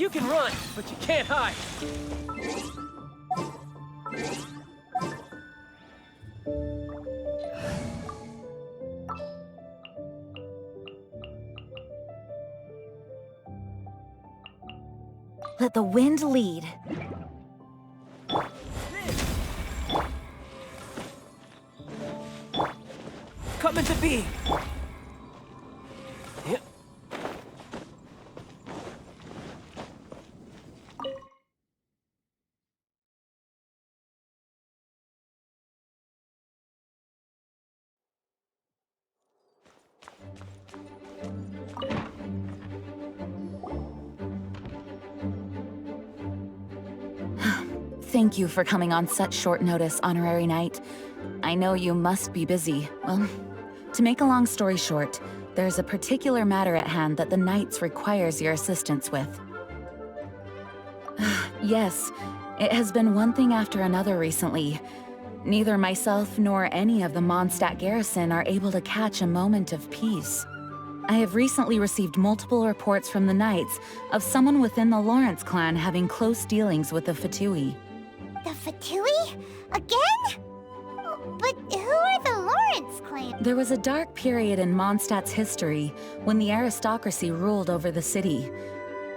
You can run, but you can't hide. Let the wind lead. Come into being. Yep. Thank you for coming on such short notice, Honorary Knight. I know you must be busy. Well, to make a long story short, there's a particular matter at hand that the Knights requires your assistance with. Yes, it has been one thing after another recently. Neither myself nor any of the Mondstadt garrison are able to catch a moment of peace. I have recently received multiple reports from the Knights of someone within the Lawrence clan having close dealings with the Fatui. The Fatui? Again? But who are the Lawrence clan? There was a dark period in Mondstadt's history when the aristocracy ruled over the city.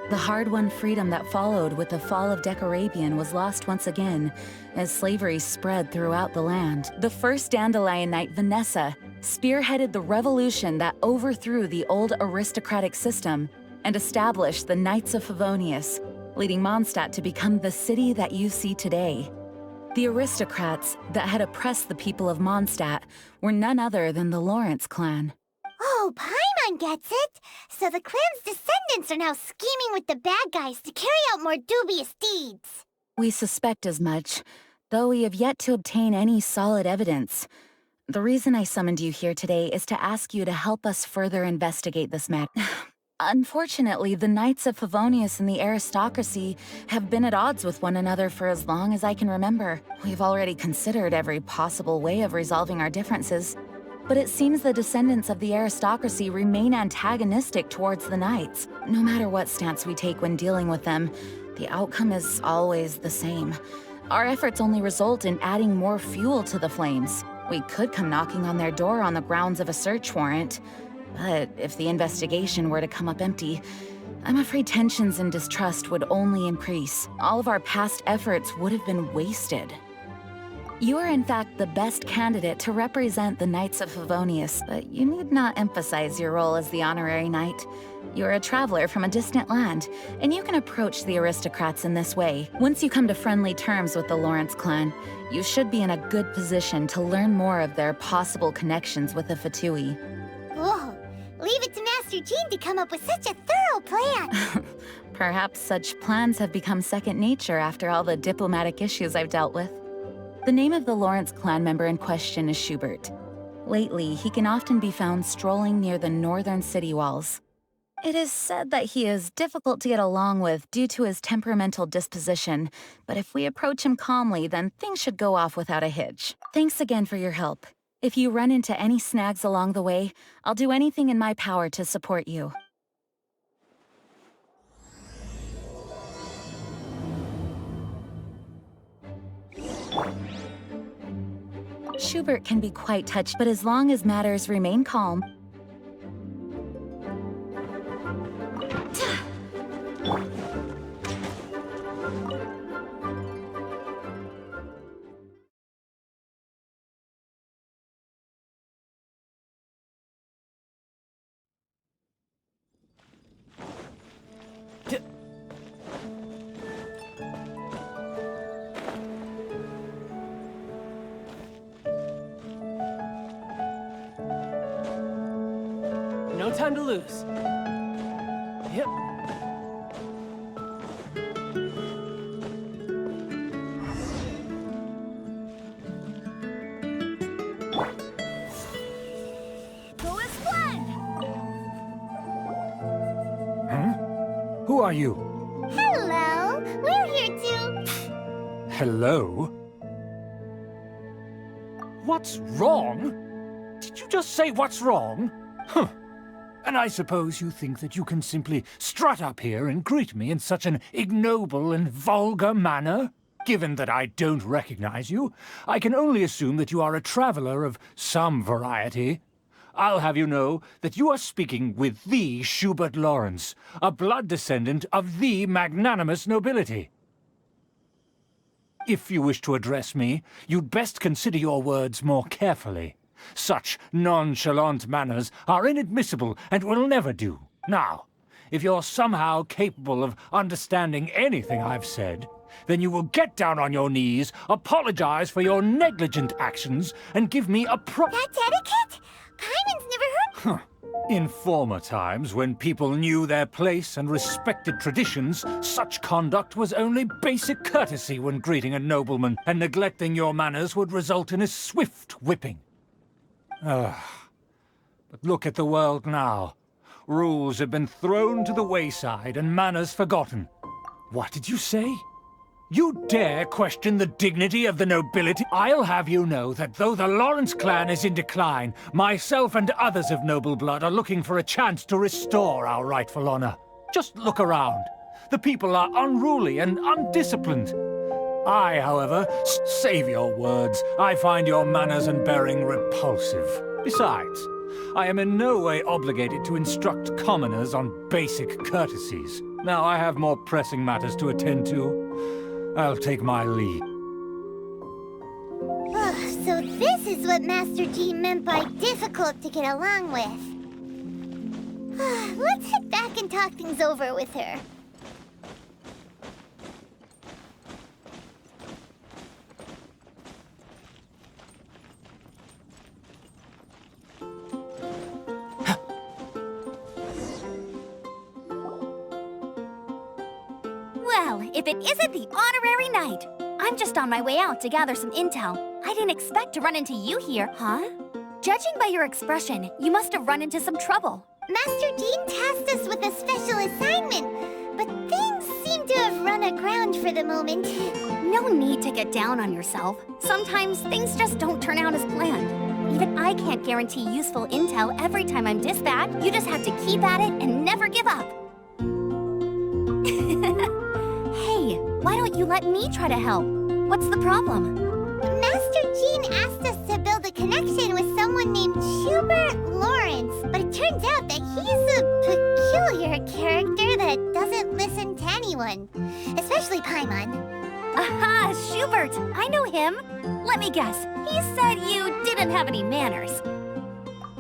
The hard-won freedom that followed with the fall of Decorabian was lost once again, as slavery spread throughout the land. The first Dandelion Knight, Vanessa, spearheaded the revolution that overthrew the old aristocratic system and established the Knights of Favonius, leading Mondstadt to become the city that you see today. The aristocrats that had oppressed the people of Mondstadt were none other than the Lawrence clan. Oh, Paimon gets it! So the clan's descendants are now scheming with the bad guys to carry out more dubious deeds. We suspect as much, though we have yet to obtain any solid evidence. The reason I summoned you here today is to ask you to help us further investigate this matter. Unfortunately, the Knights of Favonius and the aristocracy have been at odds with one another for as long as I can remember. We've already considered every possible way of resolving our differences, but it seems the descendants of the aristocracy remain antagonistic towards the Knights. No matter what stance we take when dealing with them, the outcome is always the same. Our efforts only result in adding more fuel to the flames. We could come knocking on their door on the grounds of a search warrant, but if the investigation were to come up empty, I'm afraid tensions and distrust would only increase. All of our past efforts would have been wasted. You are in fact the best candidate to represent the Knights of Favonius, but you need not emphasize your role as the honorary knight. You're a traveler from a distant land, and you can approach the aristocrats in this way. Once you come to friendly terms with the Lawrence clan, you should be in a good position to learn more of their possible connections with the Fatui. Whoa, leave it to Master Jean to come up with such a thorough plan. Perhaps such plans have become second nature after all the diplomatic issues I've dealt with. The name of the Lawrence clan member in question is Schubert. Lately, he can often be found strolling near the northern city walls. It is said that he is difficult to get along with due to his temperamental disposition, but if we approach him calmly, then things should go off without a hitch. Thanks again for your help. If you run into any snags along the way, I'll do anything in my power to support you. Schubert can be quite touchy, but as long as matters remain calm. No time to lose. Yep. Go as planned! Huh? Who are you? Hello! We're here to... Hello? What's wrong? Did you just say what's wrong? Huh. And I suppose you think that you can simply strut up here and greet me in such an ignoble and vulgar manner? Given that I don't recognize you, I can only assume that you are a traveler of some variety. I'll have you know that you are speaking with the Schubert Lawrence, a blood descendant of the magnanimous nobility. If you wish to address me, you'd best consider your words more carefully. Such nonchalant manners are inadmissible and will never do. Now, if you're somehow capable of understanding anything I've said, then you will get down on your knees, apologize for your negligent actions, and give me a That's etiquette? Paimon's never heard... In former times, when people knew their place and respected traditions, such conduct was only basic courtesy when greeting a nobleman, and neglecting your manners would result in a swift whipping. But look at the world now. Rules have been thrown to the wayside and manners forgotten. What did you say? You dare question the dignity of the nobility? I'll have you know that though the Lawrence clan is in decline, myself and others of noble blood are looking for a chance to restore our rightful honor. Just look around. The people are unruly and undisciplined. I, however, save your words. I find your manners and bearing repulsive. Besides, I am in no way obligated to instruct commoners on basic courtesies. Now I have more pressing matters to attend to. I'll take my leave. So this is what Master G meant by difficult to get along with. Let's head back and talk things over with her. Well, if it isn't the honorary knight! I'm just on my way out to gather some intel. I didn't expect to run into you here, huh? Judging by your expression, you must have run into some trouble. Master Dean tasked us with a special assignment, but things seem to have run aground for the moment. No need to get down on yourself. Sometimes things just don't turn out as planned. Even I can't guarantee useful intel every time I'm dispatched. You just have to keep at it and never give up. Hey, why don't you let me try to help? What's the problem? Master Jean asked us to build a connection with someone named Schubert Lawrence, but it turns out that he's a peculiar character that doesn't listen to anyone, especially Paimon. Aha, Schubert! I know him. Let me guess. He said you didn't have any manners.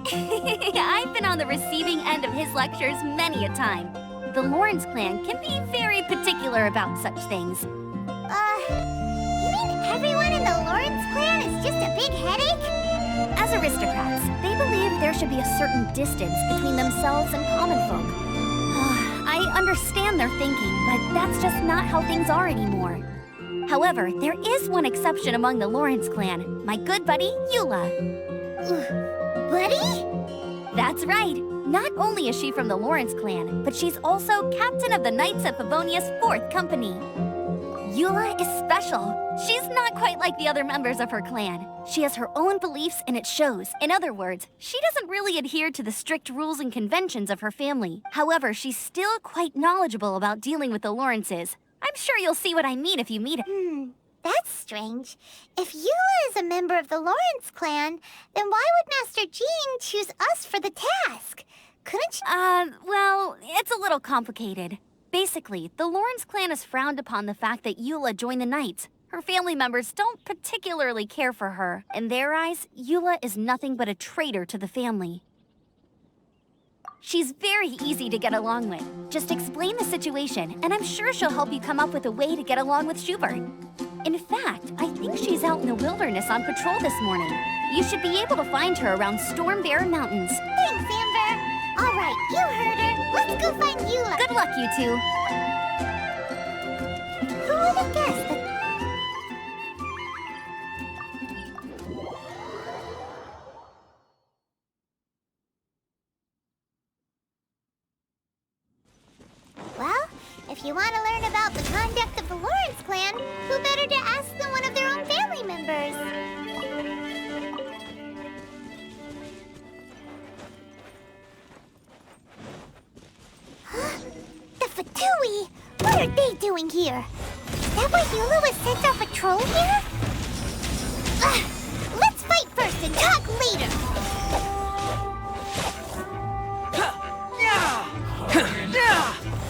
I've been on the receiving end of his lectures many a time. The Lawrence clan can be very particular about such things. You mean everyone in the Lawrence clan is just a big headache? As aristocrats, they believe there should be a certain distance between themselves and common folk. I understand their thinking, but that's just not how things are anymore. However, there is one exception among the Lawrence clan, my good buddy, Eula. Buddy? That's right. Not only is she from the Lawrence clan, but she's also captain of the Knights of Favonia's 4th Company. Eula is special. She's not quite like the other members of her clan. She has her own beliefs and it shows. In other words, she doesn't really adhere to the strict rules and conventions of her family. However, she's still quite knowledgeable about dealing with the Lawrences. I'm sure you'll see what I mean if you meet her. That's strange. If Eula is a member of the Lawrence clan, then why would Master Jean choose us for the task? Couldn't she... Well, it's a little complicated. Basically, the Lawrence clan has frowned upon the fact that Eula joined the Knights. Her family members don't particularly care for her. In their eyes, Eula is nothing but a traitor to the family. She's very easy to get along with. Just explain the situation, and I'm sure she'll help you come up with a way to get along with Schubert. In fact, I think she's out in the wilderness on patrol this morning. You should be able to find her around Stormbear Mountains. Thanks, Amber. All right, you heard her. Let's go find Eula. Good luck, you two. Who would have guessed that... Well, if you want to learn about the conduct of the Lawrence clan, who better to ask than one of their own family members? What are they doing here? Is that why Eula was sent off patrol here? Let's fight first and talk later.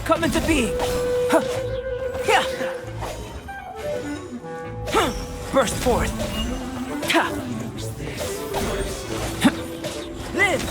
Come into being. Burst forth. Live.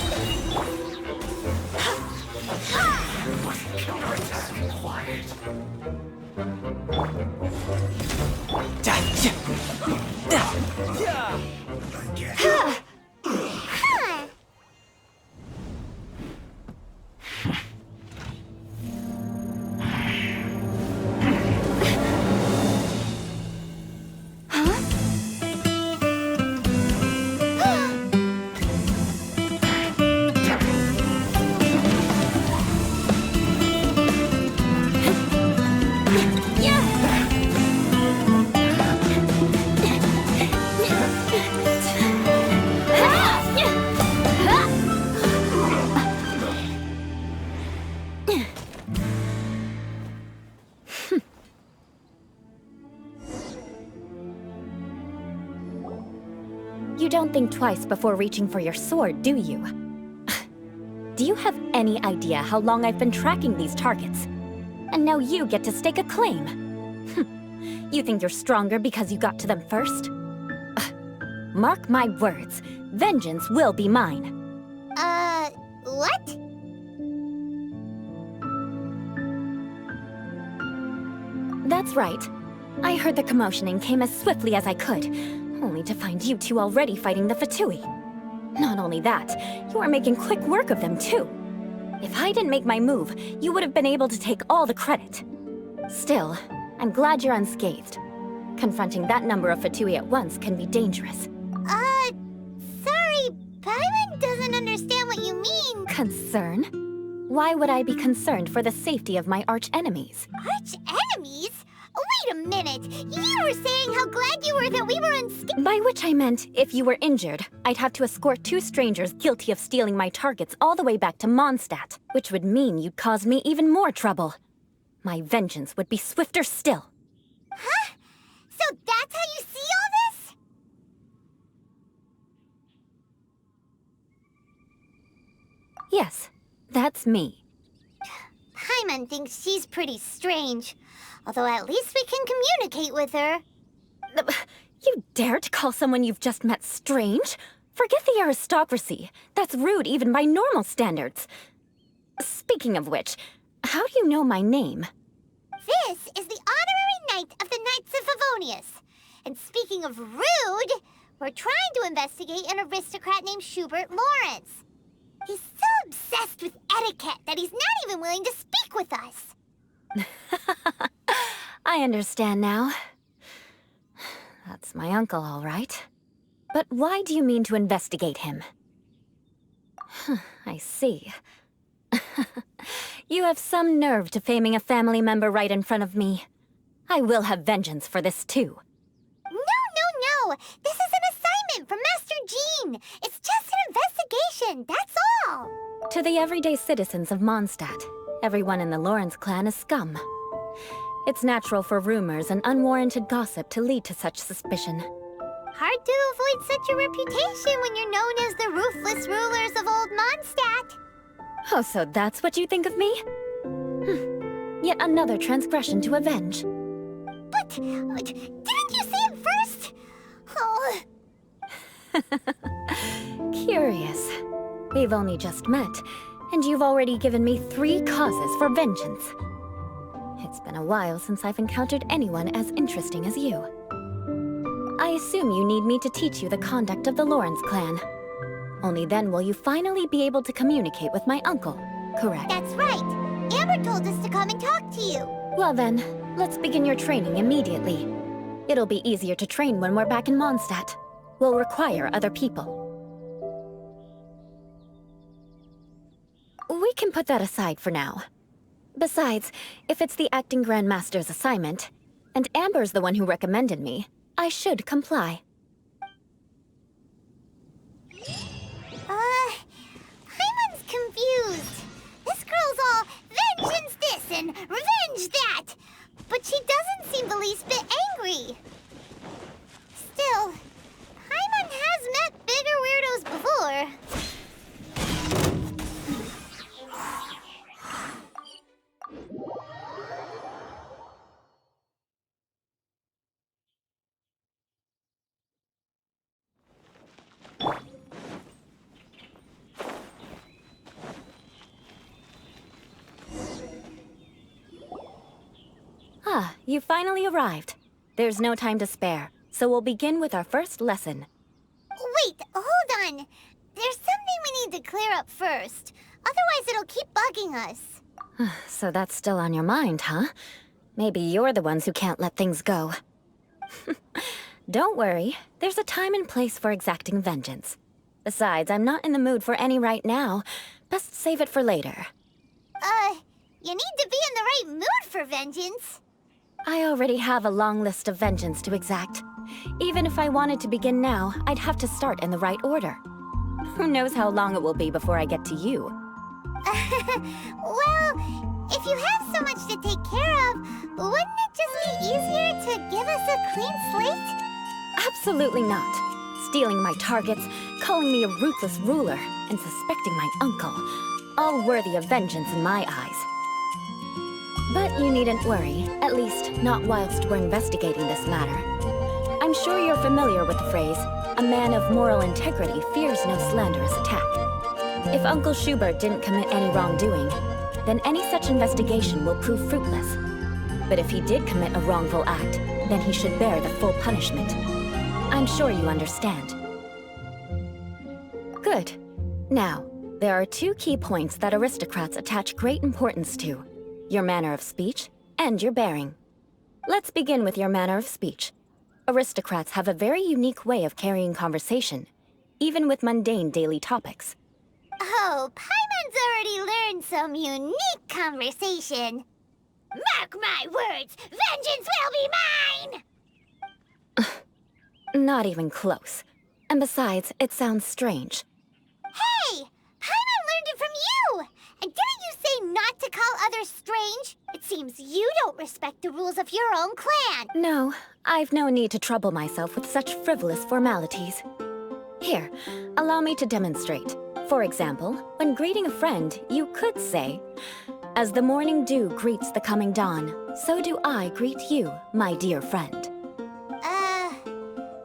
You don't think twice before reaching for your sword, do you? Do you have any idea how long I've been tracking these targets? And now you get to stake a claim. You think you're stronger because you got to them first? Mark my words, vengeance will be mine. What? That's right. I heard the commotion and came as swiftly as I could, only to find you two already fighting the Fatui. Not only that, you are making quick work of them too. If I didn't make my move, you would have been able to take all the credit. Still, I'm glad you're unscathed. Confronting that number of Fatui at once can be dangerous. Sorry, Paimon doesn't understand what you mean. Concern? Why would I be concerned for the safety of my arch-enemies? Arch-enemies? Wait a minute! You were saying how glad you were that we were unscathed. By which I meant, if you were injured, I'd have to escort two strangers guilty of stealing my targets all the way back to Mondstadt, which would mean you'd cause me even more trouble. My vengeance would be swifter still. Huh? So that's how you see all this? Yes, that's me. Paimon thinks she's pretty strange. Although at least we can communicate with her. You dare to call someone you've just met strange? Forget the aristocracy. That's rude even by normal standards. Speaking of which, how do you know my name? This is the honorary knight of the Knights of Favonius. And speaking of rude, we're trying to investigate an aristocrat named Schubert Lawrence. He's so obsessed with etiquette that he's not even willing to speak with us. I understand now. That's my uncle, all right. But why do you mean to investigate him? I see. You have some nerve to faming a family member right in front of me. I will have vengeance for this too. No. This is an assignment from Master Jean. It's just an investigation, that's all. To the everyday citizens of Mondstadt, everyone in the Lawrence clan is scum. It's natural for rumors and unwarranted gossip to lead to such suspicion. Hard to avoid such a reputation when you're known as the ruthless rulers of Old Mondstadt. Oh, so that's what you think of me? Yet another transgression to avenge. But, didn't you say it first? Oh. Curious. We've only just met, and you've already given me 3 causes for vengeance. It's been a while since I've encountered anyone as interesting as you. I assume you need me to teach you the conduct of the Lawrence clan. Only then will you finally be able to communicate with my uncle, correct? That's right. Amber told us to come and talk to you. Well then, let's begin your training immediately. It'll be easier to train when we're back in Mondstadt. We'll require other people. We can put that aside for now. Besides, if it's the acting Grandmaster's assignment, and Amber's the one who recommended me, I should comply. Paimon's confused. This girl's all vengeance this and revenge that. least bit angry. Still, Paimon has met bigger weirdos before. Ah, you finally arrived. There's no time to spare, so we'll begin with our first lesson. Wait, hold on. There's something we need to clear up first. Otherwise it'll keep bugging us. So that's still on your mind, huh? Maybe you're the ones who can't let things go. Don't worry, there's a time and place for exacting vengeance. Besides, I'm not in the mood for any right now. Best save it for later. You need to be in the right mood for vengeance. I already have a long list of vengeance to exact. Even if I wanted to begin now, I'd have to start in the right order. Who knows how long it will be before I get to you? Well, if you have so much to take care of, wouldn't it just be easier to give us a clean slate? Absolutely not. Stealing my targets, calling me a ruthless ruler, and suspecting my uncle. All worthy of vengeance in my eyes. But you needn't worry, at least not whilst we're investigating this matter. I'm sure you're familiar with the phrase, a man of moral integrity fears no slanderous attack. If Uncle Schubert didn't commit any wrongdoing, then any such investigation will prove fruitless. But if he did commit a wrongful act, then he should bear the full punishment. I'm sure you understand. Good. Now, there are two key points that aristocrats attach great importance to. Your manner of speech, and your bearing. Let's begin with your manner of speech. Aristocrats have a very unique way of carrying conversation, even with mundane daily topics. Oh, Paimon's already learned some unique conversation. Mark my words, vengeance will be mine! Not even close. And besides, it sounds strange. Hey! Paimon learned it from you! And didn't you say not to call others strange? It seems you don't respect the rules of your own clan. No, I've no need to trouble myself with such frivolous formalities. Here, allow me to demonstrate. For example, when greeting a friend, you could say, "As the morning dew greets the coming dawn, so do I greet you, my dear friend."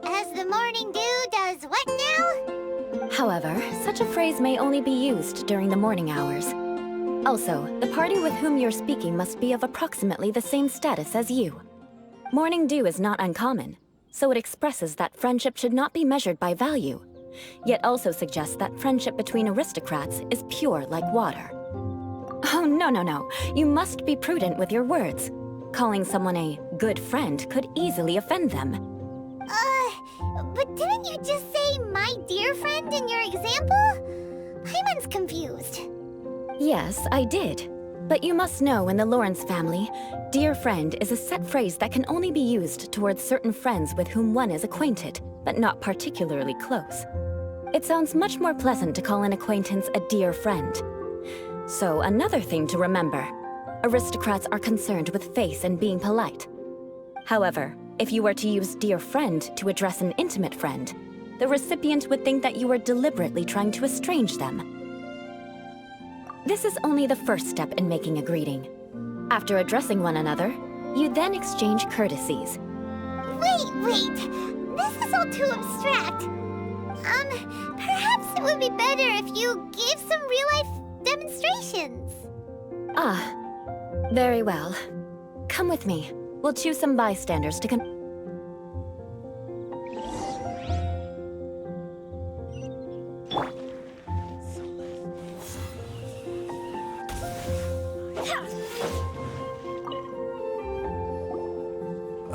As the morning dew does what now? However, such a phrase may only be used during the morning hours. Also, the party with whom you're speaking must be of approximately the same status as you. Morning dew is not uncommon, so it expresses that friendship should not be measured by value, yet also suggests that friendship between aristocrats is pure like water. Oh, no. You must be prudent with your words. Calling someone a good friend could easily offend them. But didn't you just say my dear friend in your example? Paimon's confused. Yes, I did. But you must know in the Lawrence family, dear friend is a set phrase that can only be used towards certain friends with whom one is acquainted, but not particularly close. It sounds much more pleasant to call an acquaintance a dear friend. So another thing to remember, aristocrats are concerned with face and being polite. However, if you were to use dear friend to address an intimate friend, the recipient would think that you were deliberately trying to estrange them. This is only the first step in making a greeting. After addressing one another, you then exchange courtesies. Wait! This is all too abstract. Perhaps it would be better if you gave some real-life demonstrations. Ah, very well. Come with me. We'll choose some bystanders to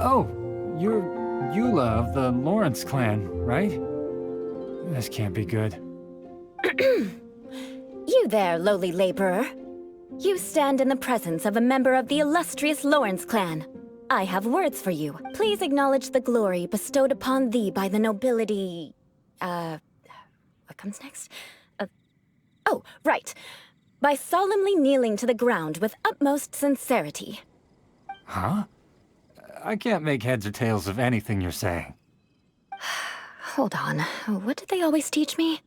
Oh, you're Eula of the Lawrence clan, right? This can't be good. You there, lowly laborer. You stand in the presence of a member of the illustrious Lawrence clan. I have words for you. Please acknowledge the glory bestowed upon thee by the nobility... what comes next? Oh, right. By solemnly kneeling to the ground with utmost sincerity. Huh? I can't make heads or tails of anything you're saying. Hold on. What did they always teach me?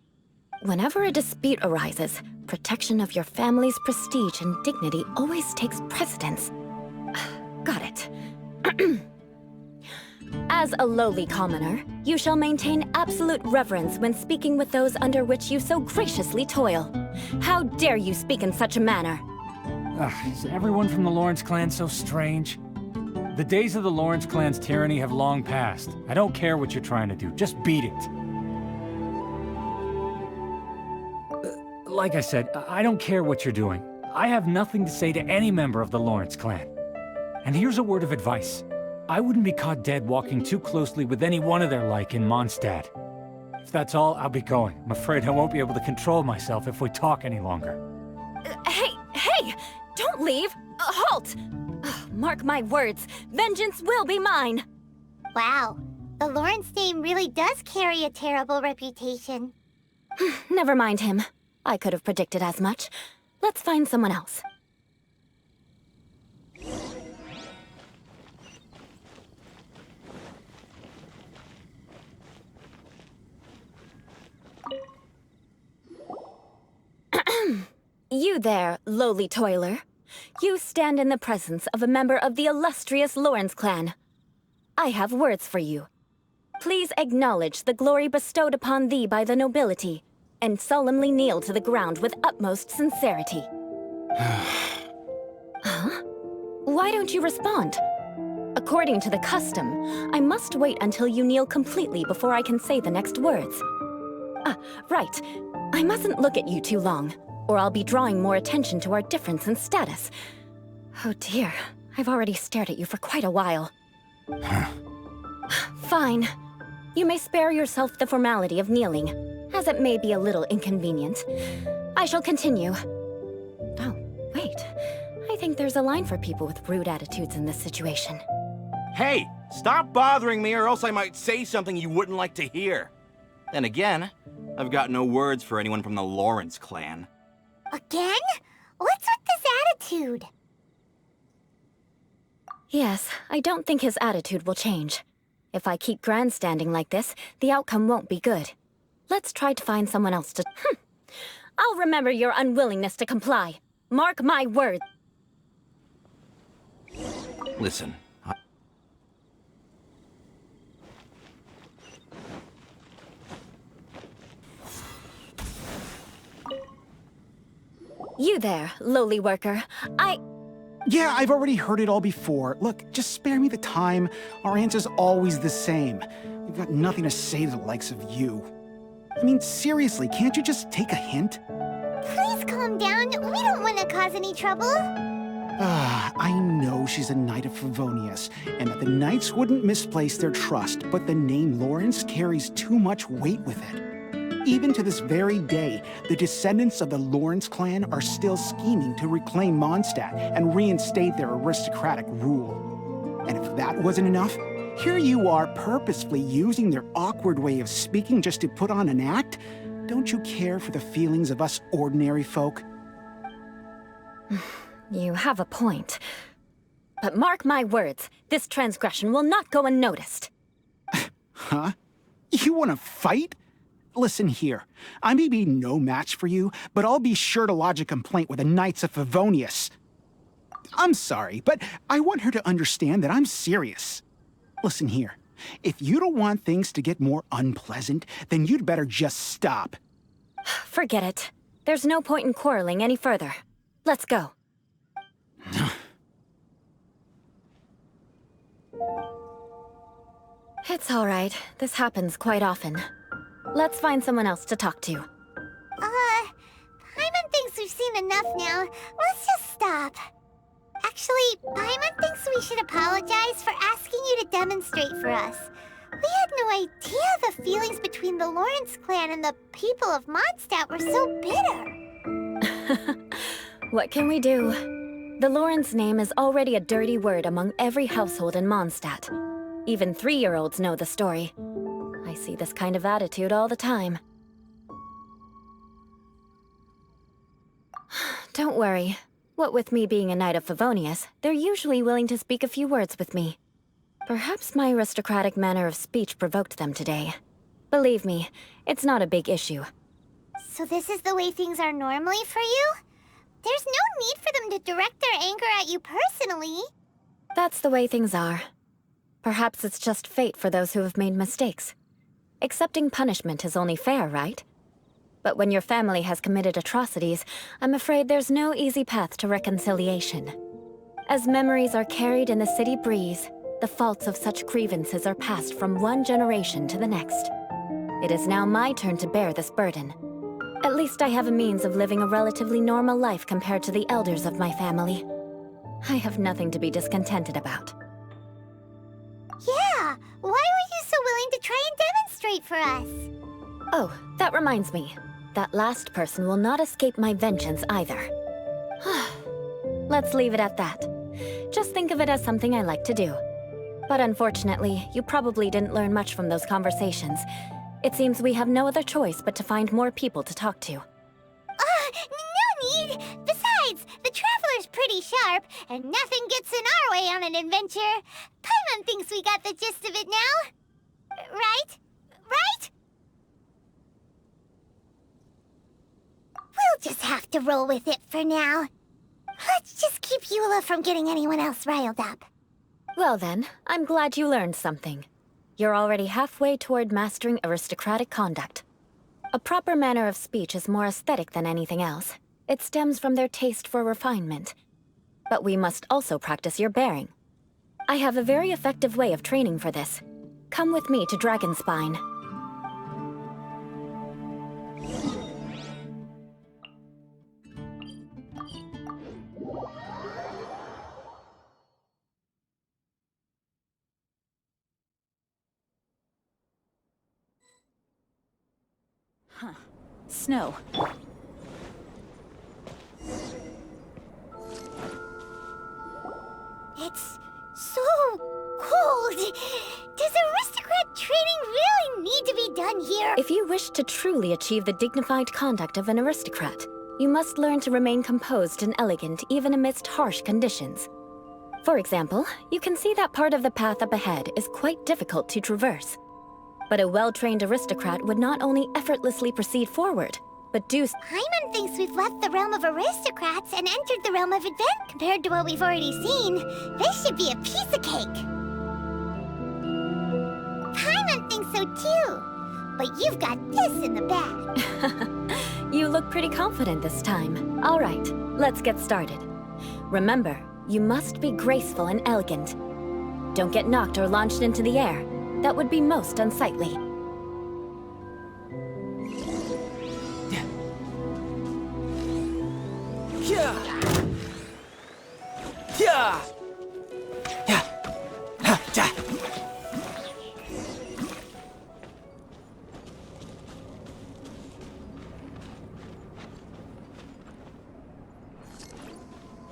Whenever a dispute arises, protection of your family's prestige and dignity always takes precedence. Got it. As a lowly commoner, you shall maintain absolute reverence when speaking with those under which you so graciously toil. How dare you speak in such a manner? Is everyone from the Lawrence clan so strange? The days of the Lawrence clan's tyranny have long passed. I don't care what you're trying to do, just beat it. Like I said, I don't care what you're doing. I have nothing to say to any member of the Lawrence clan. And here's a word of advice. I wouldn't be caught dead walking too closely with any one of their like in Mondstadt. If that's all, I'll be going. I'm afraid I won't be able to control myself if we talk any longer. Hey! Don't leave! Halt! Mark my words, vengeance will be mine! Wow, the Lawrence name really does carry a terrible reputation. Never mind him. I could have predicted as much. Let's find someone else. You there, lowly toiler. You stand in the presence of a member of the illustrious Lawrence clan. I have words for you. Please acknowledge the glory bestowed upon thee by the nobility, and solemnly kneel to the ground with utmost sincerity. Huh? Why don't you respond? According to the custom, I must wait until you kneel completely before I can say the next words. Right. I mustn't look at you too long, or I'll be drawing more attention to our difference in status. Oh dear, I've already stared at you for quite a while. Fine. You may spare yourself the formality of kneeling, as it may be a little inconvenient. I shall continue. Oh, wait. I think there's a line for people with rude attitudes in this situation. Hey, stop bothering me or else I might say something you wouldn't like to hear. Then again, I've got no words for anyone from the Lawrence clan. Again? What's with this attitude? Yes, I don't think his attitude will change. If I keep grandstanding like this, the outcome won't be good. Let's try to find someone else to... I'll remember your unwillingness to comply. Mark my words. Listen, You there, lowly worker. Yeah, I've already heard it all before. Look, just spare me the time. Our answer's always the same. We've got nothing to say to the likes of you. I mean, seriously, can't you just take a hint? Please calm down. We don't want to cause any trouble. I know she's a Knight of Favonius, and that the Knights wouldn't misplace their trust, but the name Lawrence carries too much weight with it. Even to this very day, the descendants of the Lawrence clan are still scheming to reclaim Mondstadt and reinstate their aristocratic rule. And if that wasn't enough, here you are purposefully using their awkward way of speaking just to put on an act? Don't you care for the feelings of us ordinary folk? You have a point. But mark my words, this transgression will not go unnoticed. Huh? You want to fight? Listen here, I may be no match for you, but I'll be sure to lodge a complaint with the Knights of Favonius. I'm sorry, but I want her to understand that I'm serious. Listen here, if you don't want things to get more unpleasant, then you'd better just stop. Forget it. There's no point in quarreling any further. Let's go. It's all right. This happens quite often. Let's find someone else to talk to. Paimon thinks we've seen enough now. Let's just stop. Actually, Paimon thinks we should apologize for asking you to demonstrate for us. We had no idea the feelings between the Lawrence clan and the people of Mondstadt were so bitter. What can we do? The Lawrence name is already a dirty word among every household in Mondstadt. Even 3-year-olds know the story. I see this kind of attitude all the time. Don't worry. What with me being a Knight of Favonius, they're usually willing to speak a few words with me. Perhaps my aristocratic manner of speech provoked them today. Believe me, it's not a big issue. So this is the way things are normally for you? There's no need for them to direct their anger at you personally. That's the way things are. Perhaps it's just fate for those who have made mistakes. Accepting punishment is only fair, right? But when your family has committed atrocities, I'm afraid there's no easy path to reconciliation. As memories are carried in the city breeze, the faults of such grievances are passed from one generation to the next. It is now my turn to bear this burden. At least I have a means of living a relatively normal life compared to the elders of my family. I have nothing to be discontented about. Yeah, why were you so willing to try and demonstrate for us? Oh, that reminds me. That last person will not escape my vengeance either. Let's leave it at that. Just think of it as something I like to do. But unfortunately, you probably didn't learn much from those conversations. It seems we have no other choice but to find more people to talk to. No need! Besides, the Traveler's pretty sharp, and nothing gets in our way on an adventure. Paimon thinks we got the gist of it now. Right? Right? We'll just have to roll with it for now. Let's just keep Eula from getting anyone else riled up. Well then, I'm glad you learned something. You're already halfway toward mastering aristocratic conduct. A proper manner of speech is more aesthetic than anything else. It stems from their taste for refinement. But we must also practice your bearing. I have a very effective way of training for this. Come with me to Dragonspine. Snow. It's so cold. Does aristocrat training really need to be done here? If you wish to truly achieve the dignified conduct of an aristocrat, you must learn to remain composed and elegant even amidst harsh conditions. For example, you can see that part of the path up ahead is quite difficult to traverse. But a well-trained aristocrat would not only effortlessly proceed forward, but do... Paimon thinks we've left the realm of aristocrats and entered the realm of advent. Compared to what we've already seen, this should be a piece of cake. Paimon thinks so too. But you've got this in the bag. You look pretty confident this time. All right, let's get started. Remember, you must be graceful and elegant. Don't get knocked or launched into the air. That would be most unsightly. Yeah! Yeah!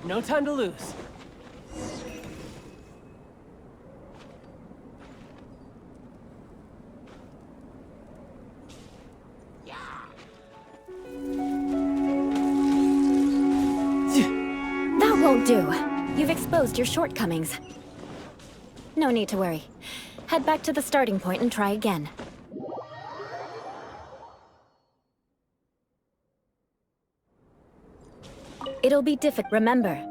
No time to lose. That won't do. You've exposed your shortcomings. No need to worry. Head back to the starting point and try again. It'll be difficult. Remember.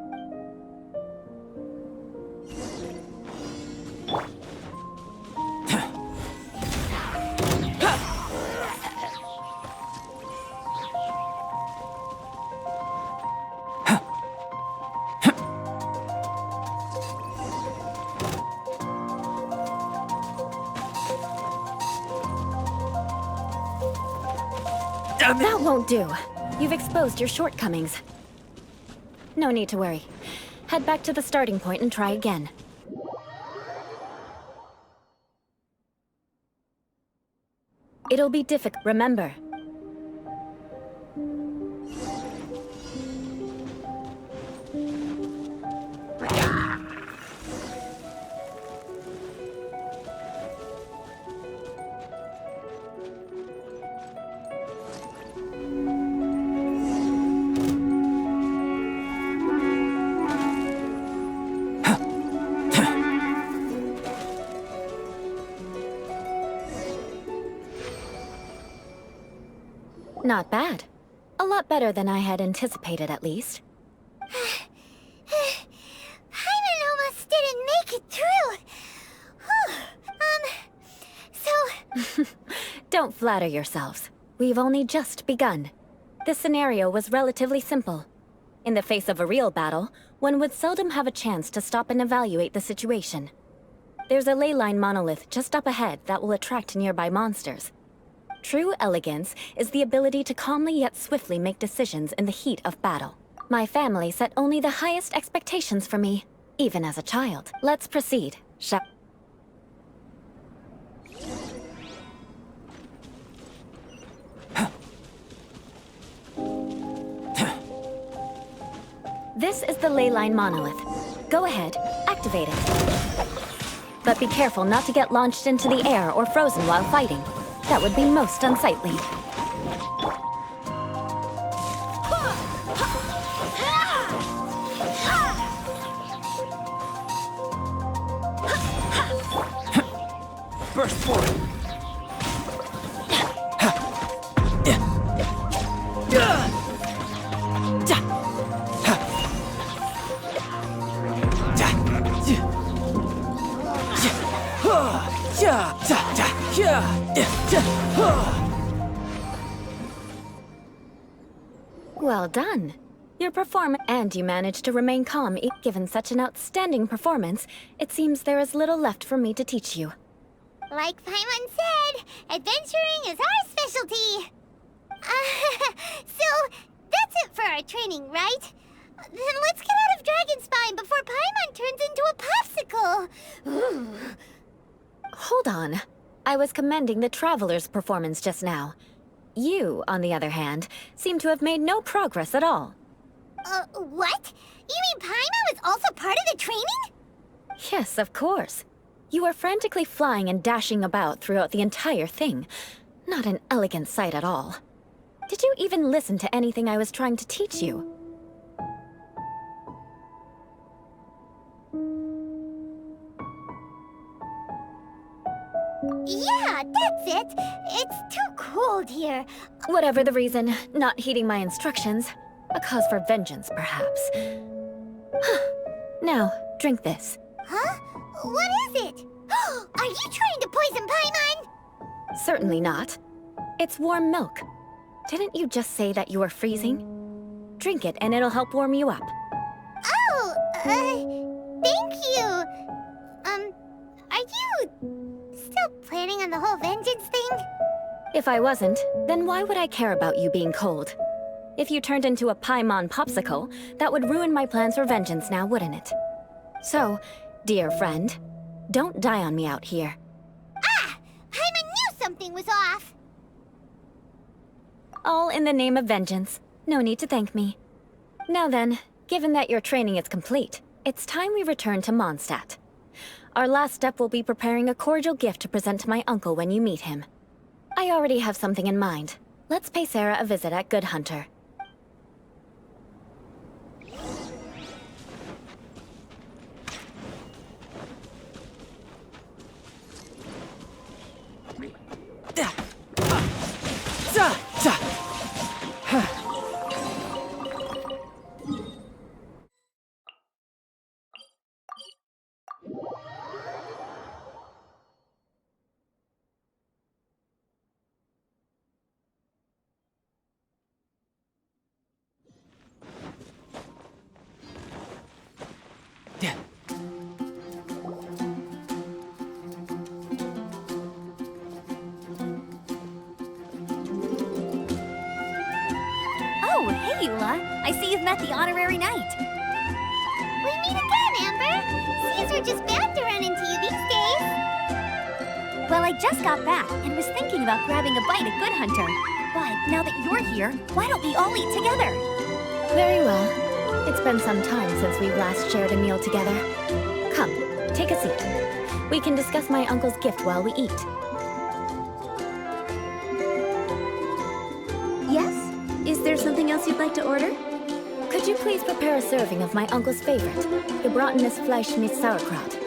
That won't do. You've exposed your shortcomings. No need to worry. Head back to the starting point and try again. It'll be difficult. Remember. Not bad. A lot better than I had anticipated, at least. Paimon almost didn't make it through. So... Don't flatter yourselves. We've only just begun. This scenario was relatively simple. In the face of a real battle, one would seldom have a chance to stop and evaluate the situation. There's a ley line monolith just up ahead that will attract nearby monsters. True elegance is the ability to calmly yet swiftly make decisions in the heat of battle. My family set only the highest expectations for me, even as a child. Let's proceed, shall This is the ley line monolith. Go ahead, activate it. But be careful not to get launched into the air or frozen while fighting. That would be most unsightly. Burst forward. Well done. Your performance, and you managed to remain calm. Given such an outstanding performance, it seems there is little left for me to teach you. Like Paimon said, adventuring is our specialty. So, that's it for our training, right? Then let's get out of Dragon Spine before Paimon turns into a popsicle. Hold on. I was commending the Traveler's performance just now. You, on the other hand, seem to have made no progress at all. What? You mean Paimon was also part of the training? Yes, of course. You were frantically flying and dashing about throughout the entire thing. Not an elegant sight at all. Did you even listen to anything I was trying to teach you? Yeah, that's it. It's too cold here. Whatever the reason, not heeding my instructions. A cause for vengeance, perhaps. Now, drink this. Huh? What is it? Are you trying to poison Paimon? Certainly not. It's warm milk. Didn't you just say that you were freezing? Drink it and it'll help warm you up. Oh, thank you. Are you still planning on the whole vengeance thing? If I wasn't, then why would I care about you being cold? If you turned into a Paimon popsicle, that would ruin my plans for vengeance now, wouldn't it? So, dear friend, don't die on me out here. Ah! Paimon knew something was off! All in the name of vengeance. No need to thank me. Now then, given that your training is complete, it's time we return to Mondstadt. Our last step will be preparing a cordial gift to present to my uncle when you meet him. I already have something in mind. Let's pay Sarah a visit at Good Hunter. Oh, hey, Eula. I see you've met the honorary knight. We meet again, Amber! Seems we're just bound to run into you these days. Well, I just got back and was thinking about grabbing a bite at Good Hunter. But now that you're here, why don't we all eat together? Very well. It's been some time since we last shared a meal together. Come, take a seat. We can discuss my uncle's gift while we eat. Yes? Is there something else you'd like to order? Could you please prepare a serving of my uncle's favorite, gebrotenes Fleisch mit Sauerkraut?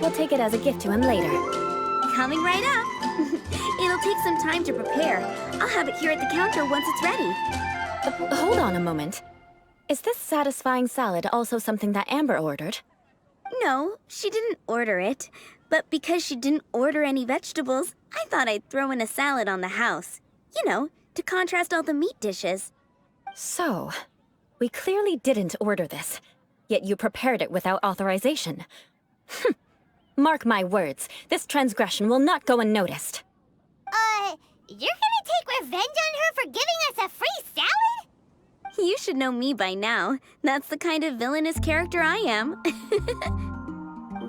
We'll take it as a gift to him later. Coming right up. It'll take some time to prepare. I'll have it here at the counter once it's ready. Hold on a moment. Is this satisfying salad also something that Amber ordered? No, she didn't order it. But because she didn't order any vegetables, I thought I'd throw in a salad on the house. You know, to contrast all the meat dishes. So, we clearly didn't order this, yet you prepared it without authorization. Mark my words, this transgression will not go unnoticed. You're gonna take revenge on her for giving us a free salad? You should know me by now. That's the kind of villainous character I am.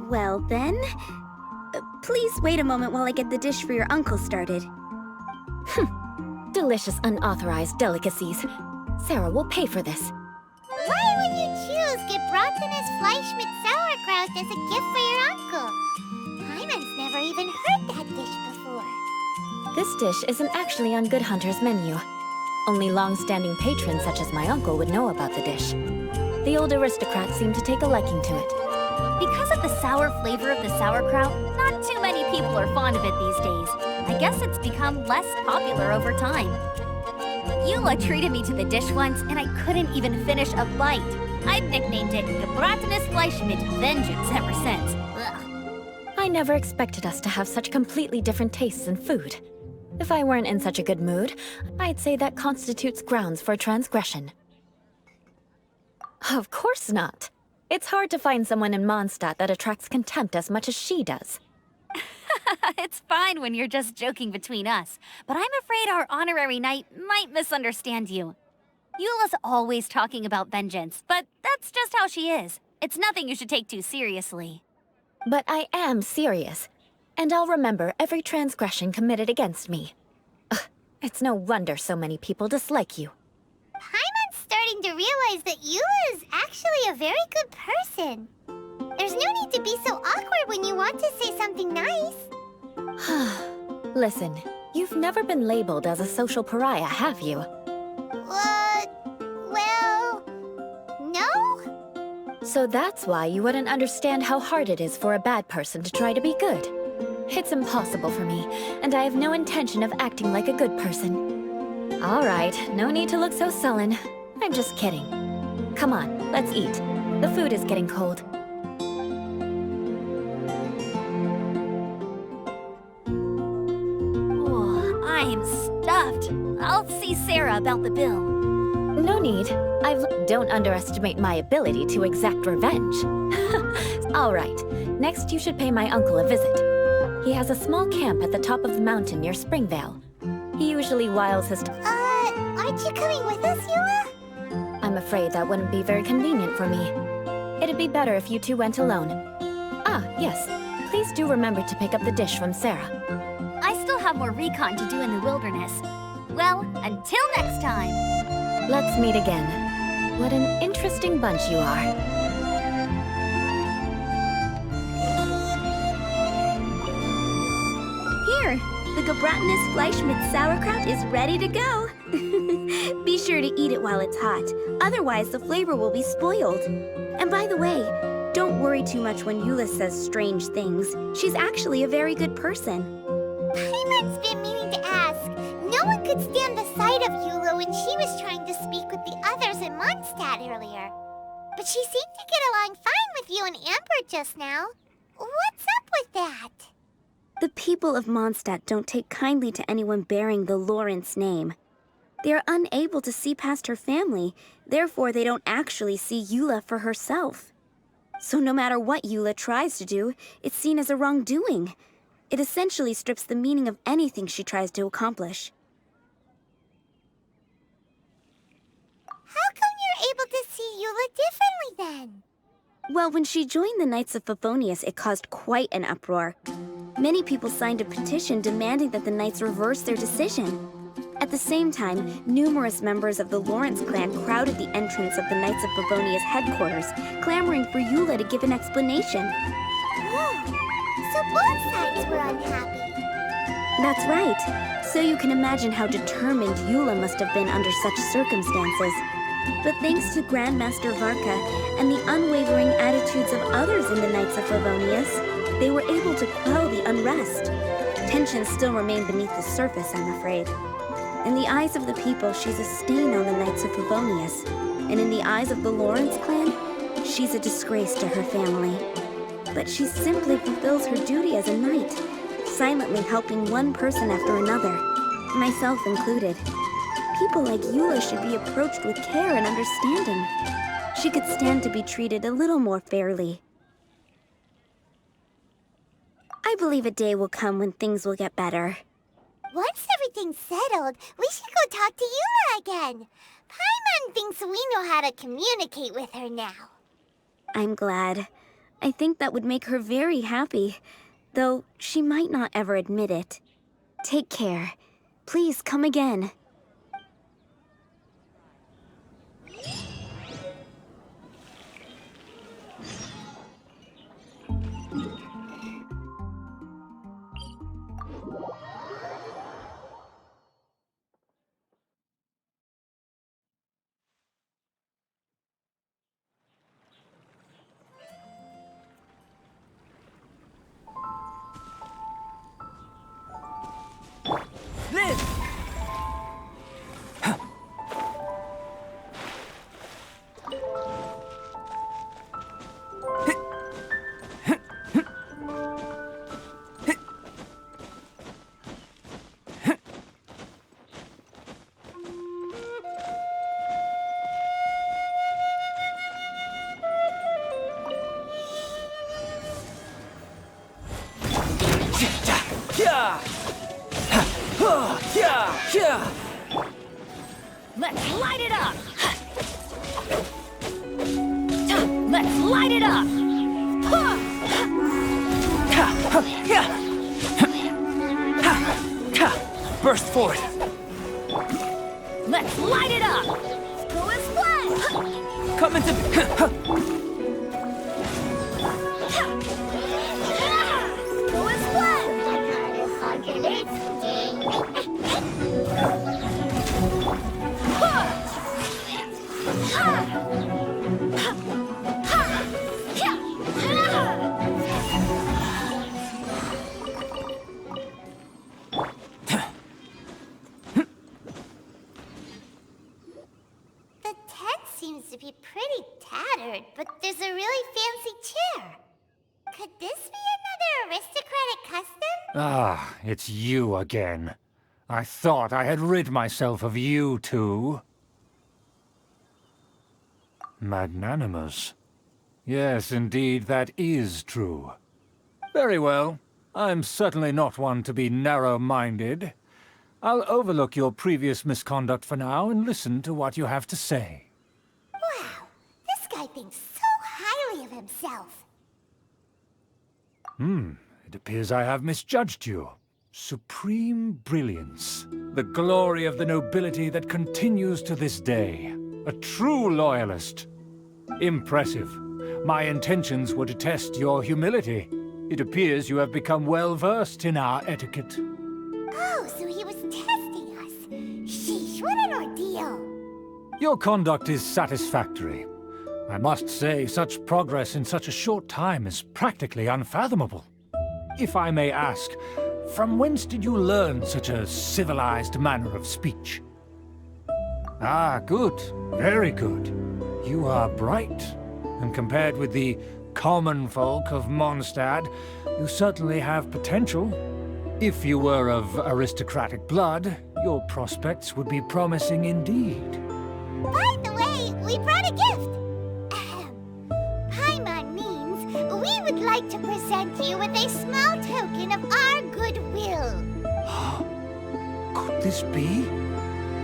Well then, please wait a moment while I get the dish for your uncle started. Delicious unauthorized delicacies. Sarah will pay for this. Why would you choose gebratenes Fleisch mit Sauerkraut as a gift for your uncle? Hyman's never even heard that dish before. This dish isn't actually on Good Hunter's menu. Only long-standing patrons such as my uncle would know about the dish. The old aristocrats seem to take a liking to it. Because of the sour flavor of the sauerkraut, not too many people are fond of it these days. I guess it's become less popular over time. Eula treated me to the dish once, and I couldn't even finish a bite. I've nicknamed it gebratenes Fleisch mit Vengeance ever since. Ugh. I never expected us to have such completely different tastes in food. If I weren't in such a good mood, I'd say that constitutes grounds for transgression. Of course not. It's hard to find someone in Mondstadt that attracts contempt as much as she does. It's fine when you're just joking between us, but I'm afraid our honorary knight might misunderstand you. Eula's always talking about vengeance, but that's just how she is. It's nothing you should take too seriously. But I am serious, and I'll remember every transgression committed against me. Ugh, it's no wonder so many people dislike you. Paimon's starting to realize that Eula is actually a very good person. There's no need to be so awkward when you want to say something nice. Listen, you've never been labeled as a social pariah, have you? Well, no? So that's why you wouldn't understand how hard it is for a bad person to try to be good. It's impossible for me, and I have no intention of acting like a good person. All right, no need to look so sullen. I'm just kidding. Come on, let's eat. The food is getting cold. I'm stuffed. I'll see Sarah about the bill. No need. Don't underestimate my ability to exact revenge. All right, next you should pay my uncle a visit. He has a small camp at the top of the mountain near Springvale. He usually whiles his Aren't you coming with us, Eula? I'm afraid that wouldn't be very convenient for me. It'd be better if you two went alone. Ah, yes. Please do remember to pick up the dish from Sarah. I still have more recon to do in the wilderness. Well, until next time. Let's meet again. What an interesting bunch you are. Here, the gebratenes Fleisch mit Sauerkraut is ready to go. Be sure to eat it while it's hot, otherwise the flavor will be spoiled. And by the way, don't worry too much when Eula says strange things. She's actually a very good person. Paimon's been meaning to ask. No one could stand the sight of Eula when she was trying to speak with the others in Mondstadt earlier. But she seemed to get along fine with you and Amber just now. What's up with that? The people of Mondstadt don't take kindly to anyone bearing the Lawrence name. They are unable to see past her family, therefore they don't actually see Eula for herself. So no matter what Eula tries to do, it's seen as a wrongdoing. It essentially strips the meaning of anything she tries to accomplish. How come you're able to see Eula differently then? Well, when she joined the Knights of Favonius, it caused quite an uproar. Many people signed a petition demanding that the Knights reverse their decision. At the same time, numerous members of the Lawrence clan crowded the entrance of the Knights of Favonius headquarters, clamoring for Eula to give an explanation. Whoa, so both sides were unhappy. That's right. So you can imagine how determined Eula must have been under such circumstances. But thanks to Grandmaster Varka and the unwavering attitudes of others in the Knights of Favonius, They were able to quell the unrest. Tensions still remain beneath the surface, I'm afraid. In the eyes of the people, she's a stain on the Knights of Favonius. And in the eyes of the Lawrence clan, she's a disgrace to her family. But she simply fulfills her duty as a knight, silently helping one person after another, myself included. People like Eula should be approached with care and understanding. She could stand to be treated a little more fairly. I believe a day will come when things will get better. Once everything's settled, we should go talk to Eula again. Paimon thinks we know how to communicate with her now. I'm glad. I think that would make her very happy, though she might not ever admit it. Take care. Please come again. This! Let's light it up! Let's light it up! Burst forward! Let's light it up! Go and splash! Come into... Go and The tent seems to be pretty tattered, but there's a really fancy chair. Could this be another aristocratic custom? Ah, it's you again. I thought I had rid myself of you two. Magnanimous. Yes, indeed, that is true. Very well. I'm certainly not one to be narrow-minded. I'll overlook your previous misconduct for now and listen to what you have to say. Wow, this guy thinks so highly of himself. It appears I have misjudged you. Supreme brilliance. The glory of the nobility that continues to this day. A true loyalist. Impressive. My intentions were to test your humility. It appears you have become well-versed in our etiquette. Oh, so he was testing us. Sheesh, what an ordeal. Your conduct is satisfactory. I must say, such progress in such a short time is practically unfathomable. If I may ask, from whence did you learn such a civilized manner of speech? Ah, good. Very good. You are bright, and compared with the common folk of Mondstadt, you certainly have potential. If you were of aristocratic blood, your prospects would be promising indeed. By the way, we brought a gift. Paimon means we would like to present you with a small token of our goodwill. Could this be?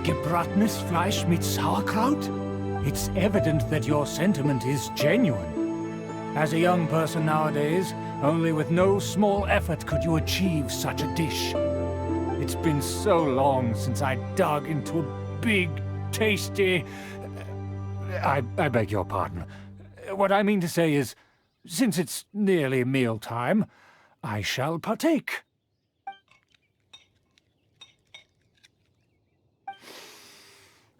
Gebratnes Fleisch mit Sauerkraut? It's evident that your sentiment is genuine. As a young person nowadays, only with no small effort could you achieve such a dish. It's been so long since I dug into a big, tasty... I beg your pardon. What I mean to say is, since it's nearly mealtime, I shall partake.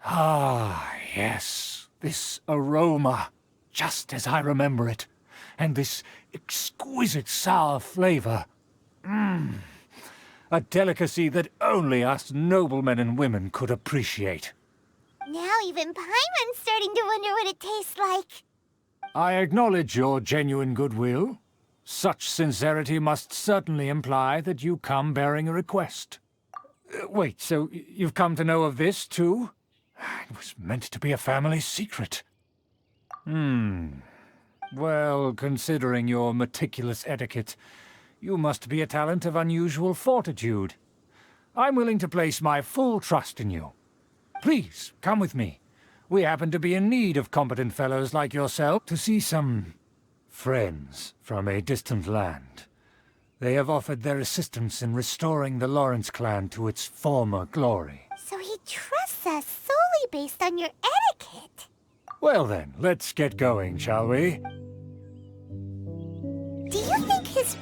Ah, yes, this aroma, just as I remember it. and this exquisite sour flavor. A delicacy that only us noblemen and women could appreciate. Now even Paimon's starting to wonder what it tastes like. I acknowledge your genuine goodwill. Such sincerity must certainly imply that you come bearing a request. Wait, so you've come to know of this, too? It was meant to be a family secret. Well, considering your meticulous etiquette, you must be a talent of unusual fortitude. I'm willing to place my full trust in you. Please, come with me. We happen to be in need of competent fellows like yourself to see some friends from a distant land. They have offered their assistance in restoring the Lawrence clan to its former glory. So he trusts us solely based on your etiquette. Well then, let's get going, shall we? Do you think his...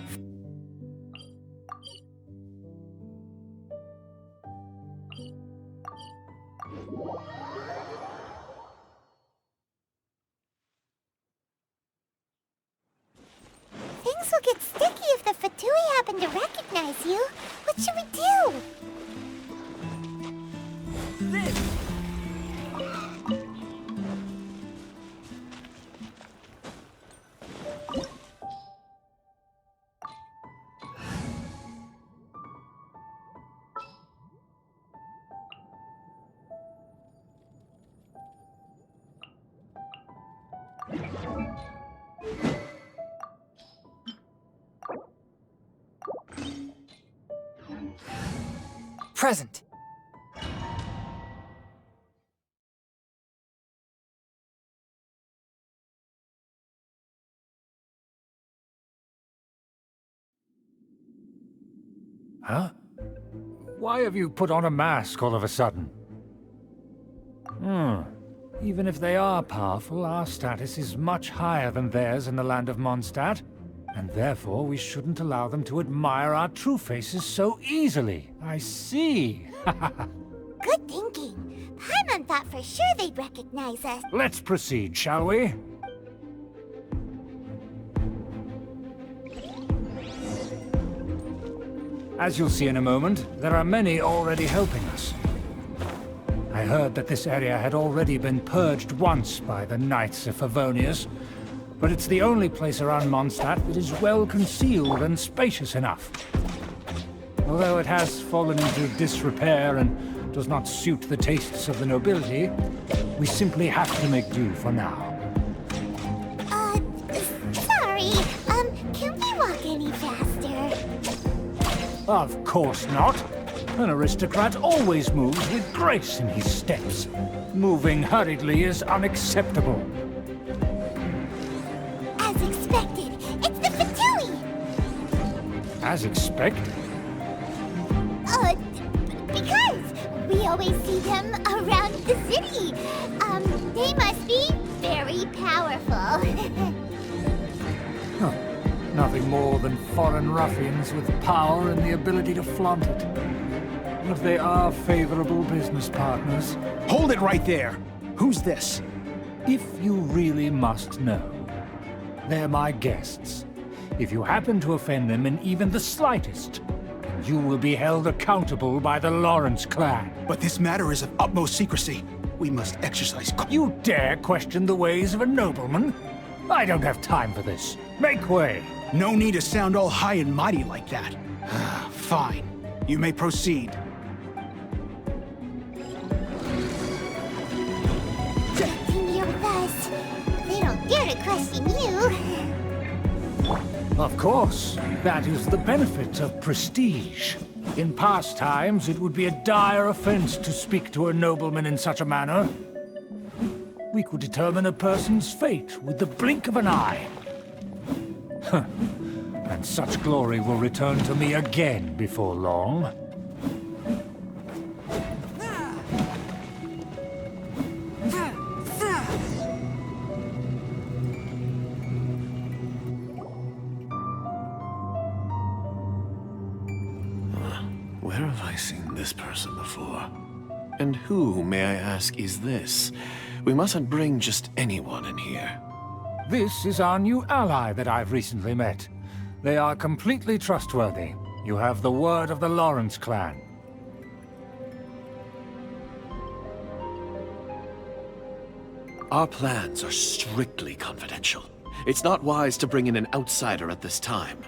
Things will get sticky if the Fatui happen to recognize you. What should we do? This! Present. Huh? Why have you put on a mask all of a sudden? Even if they are powerful, our status is much higher than theirs in the land of Mondstadt, and therefore we shouldn't allow them to admire our true faces so easily. I see. Good thinking. Paimon thought for sure they'd recognize us. Let's proceed, shall we? As you'll see in a moment, there are many already helping us. I heard that this area had already been purged once by the Knights of Favonius, but it's the only place around Mondstadt that is well concealed and spacious enough. Although it has fallen into disrepair and does not suit the tastes of the nobility, we simply have to make do for now. Sorry. Can we walk any faster? Of course not. An aristocrat always moves with grace in his steps. Moving hurriedly is unacceptable. As expected, it's the Fatui! As expected? Because we always see them around the city. They must be very powerful. Huh. Nothing more than foreign ruffians with power and the ability to flaunt it. But they are favorable business partners. Hold it right there! Who's this? If you really must know, they're my guests. If you happen to offend them in even the slightest, you will be held accountable by the Lawrence clan. But this matter is of utmost secrecy. We must exercise You dare question the ways of a nobleman? I don't have time for this. Make way. No need to sound all high and mighty like that. Fine. You may proceed. Getting here with us. They don't dare to question you. Of course. That is the benefit of prestige. In past times, it would be a dire offense to speak to a nobleman in such a manner. We could determine a person's fate with the blink of an eye. And such glory will return to me again before long. Where have I seen this person before? And who, may I ask, is this? We mustn't bring just anyone in here. This is our new ally that I've recently met. They are completely trustworthy. You have the word of the Lawrence clan. Our plans are strictly confidential. It's not wise to bring in an outsider at this time.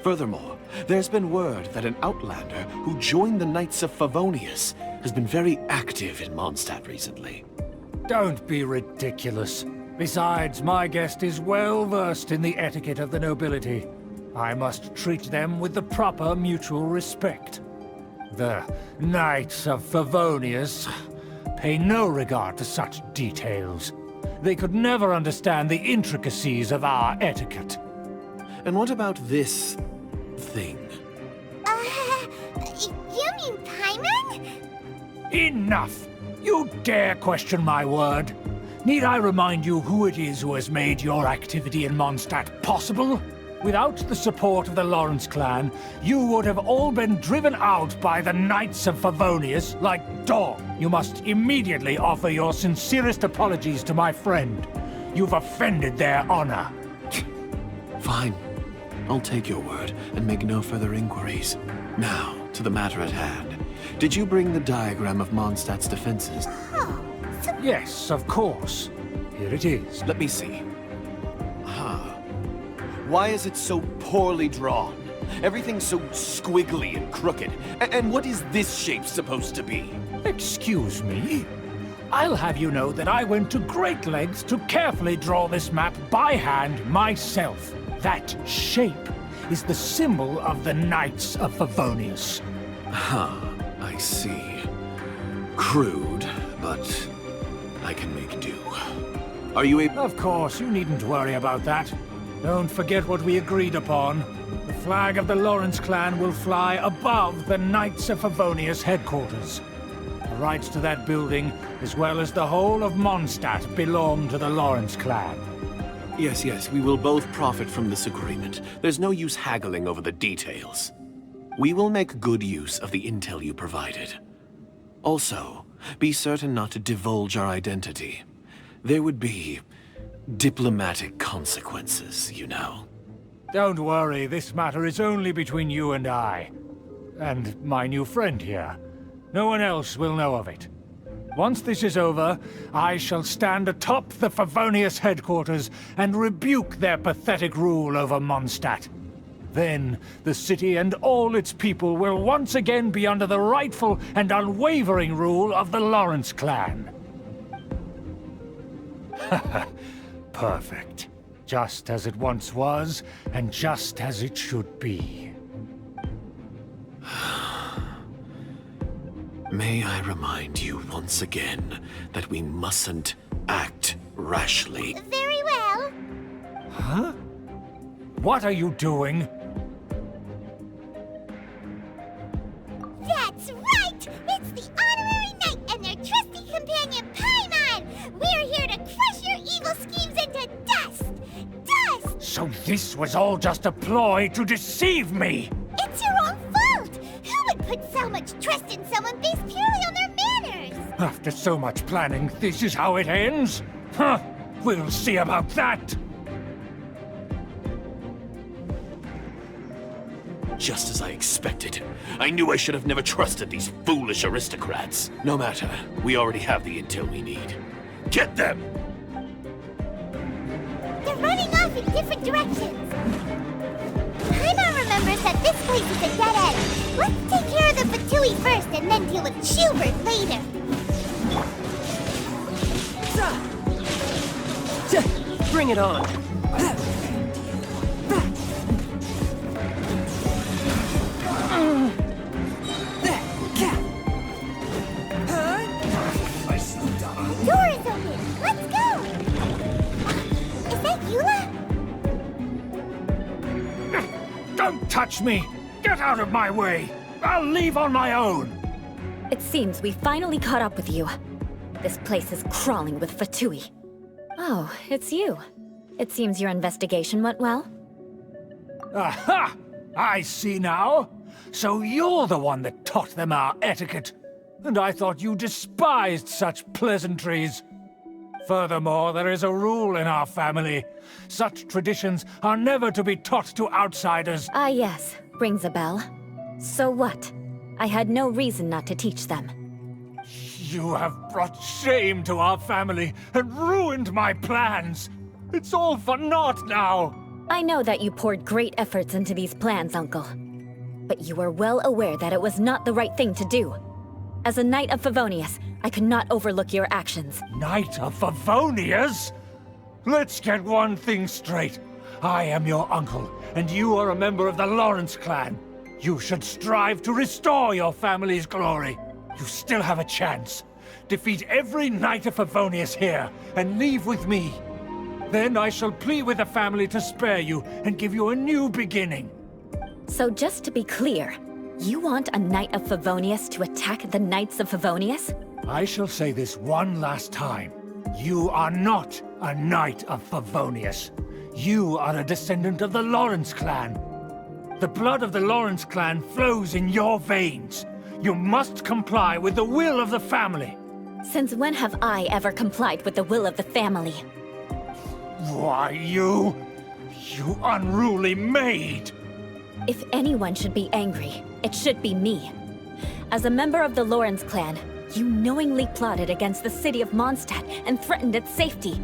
Furthermore, there's been word that an outlander who joined the Knights of Favonius has been very active in Mondstadt recently. Don't be ridiculous. Besides, my guest is well versed in the etiquette of the nobility. I must treat them with the proper mutual respect. The Knights of Favonius pay no regard to such details. They could never understand the intricacies of our etiquette. And what about this thing? You mean Paimon? Enough! You dare question my word? Need I remind you who it is who has made your activity in Mondstadt possible? Without the support of the Lawrence clan, you would have all been driven out by the Knights of Favonius like dogs. You must immediately offer your sincerest apologies to my friend. You've offended their honor. Fine. I'll take your word and make no further inquiries. Now, to the matter at hand. Did you bring the diagram of Mondstadt's defenses? Yes, of course. Here it is. Let me see. Why is it so poorly drawn? Everything's so squiggly and crooked. And what is this shape supposed to be? Excuse me? I'll have you know that I went to great lengths to carefully draw this map by hand myself. That shape is the symbol of the Knights of Favonius. I see. Crude, but I can make do. Are you able— Of course, you needn't worry about that. Don't forget what we agreed upon. The flag of the Lawrence clan will fly above the Knights of Favonius headquarters. The rights to that building, as well as the whole of Mondstadt, belong to the Lawrence clan. Yes, we will both profit from this agreement. There's no use haggling over the details. We will make good use of the intel you provided. Also, be certain not to divulge our identity. There would be diplomatic consequences, you know. Don't worry, this matter is only between you and I. And my new friend here. No one else will know of it. Once this is over, I shall stand atop the Favonius headquarters and rebuke their pathetic rule over Mondstadt. Then, the city and all its people will once again be under the rightful and unwavering rule of the Lawrence clan. Perfect. Just as it once was, and just as it should be. May I remind you once again that we mustn't act rashly. Very well. Huh? What are you doing? That's right! It's the Honorary Knight and their trusty companion, Paimon! We're here to crush your evil schemes into dust! Dust! So this was all just a ploy to deceive me! It's your own fault! Who would put so much trust in someone based purely on their manners? After so much planning, this is how it ends? Huh? We'll see about that! Just as I expected. I knew I should have never trusted these foolish aristocrats. No matter, we already have the intel we need. Get them! They're running off in different directions. Paimon remembers that this place is a dead end. Let's take care of the Fatui first and then deal with Schubert later. Bring it on. Door is open. Let's go. Is that Eula? Don't touch me! Get out of my way! I'll leave on my own! It seems we finally caught up with you. This place is crawling with Fatui. Oh, it's you. It seems your investigation went well. Aha! I see now! So you're the one that taught them our etiquette. And I thought you despised such pleasantries. Furthermore, there is a rule in our family. Such traditions are never to be taught to outsiders. Ah, yes. Rings a bell. So what? I had no reason not to teach them. You have brought shame to our family and ruined my plans. It's all for naught now. I know that you poured great efforts into these plans, Uncle. But you were well aware that it was not the right thing to do. As a Knight of Favonius, I could not overlook your actions. Knight of Favonius? Let's get one thing straight. I am your uncle, and you are a member of the Lawrence clan. You should strive to restore your family's glory. You still have a chance. Defeat every Knight of Favonius here, and leave with me. Then I shall plead with the family to spare you, and give you a new beginning. So just to be clear, you want a Knight of Favonius to attack the Knights of Favonius? I shall say this one last time. You are not a Knight of Favonius. You are a descendant of the Lawrence clan. The blood of the Lawrence clan flows in your veins. You must comply with the will of the family. Since when have I ever complied with the will of the family? Why, you unruly maid! If anyone should be angry, it should be me. As a member of the Lawrence clan, you knowingly plotted against the city of Mondstadt and threatened its safety.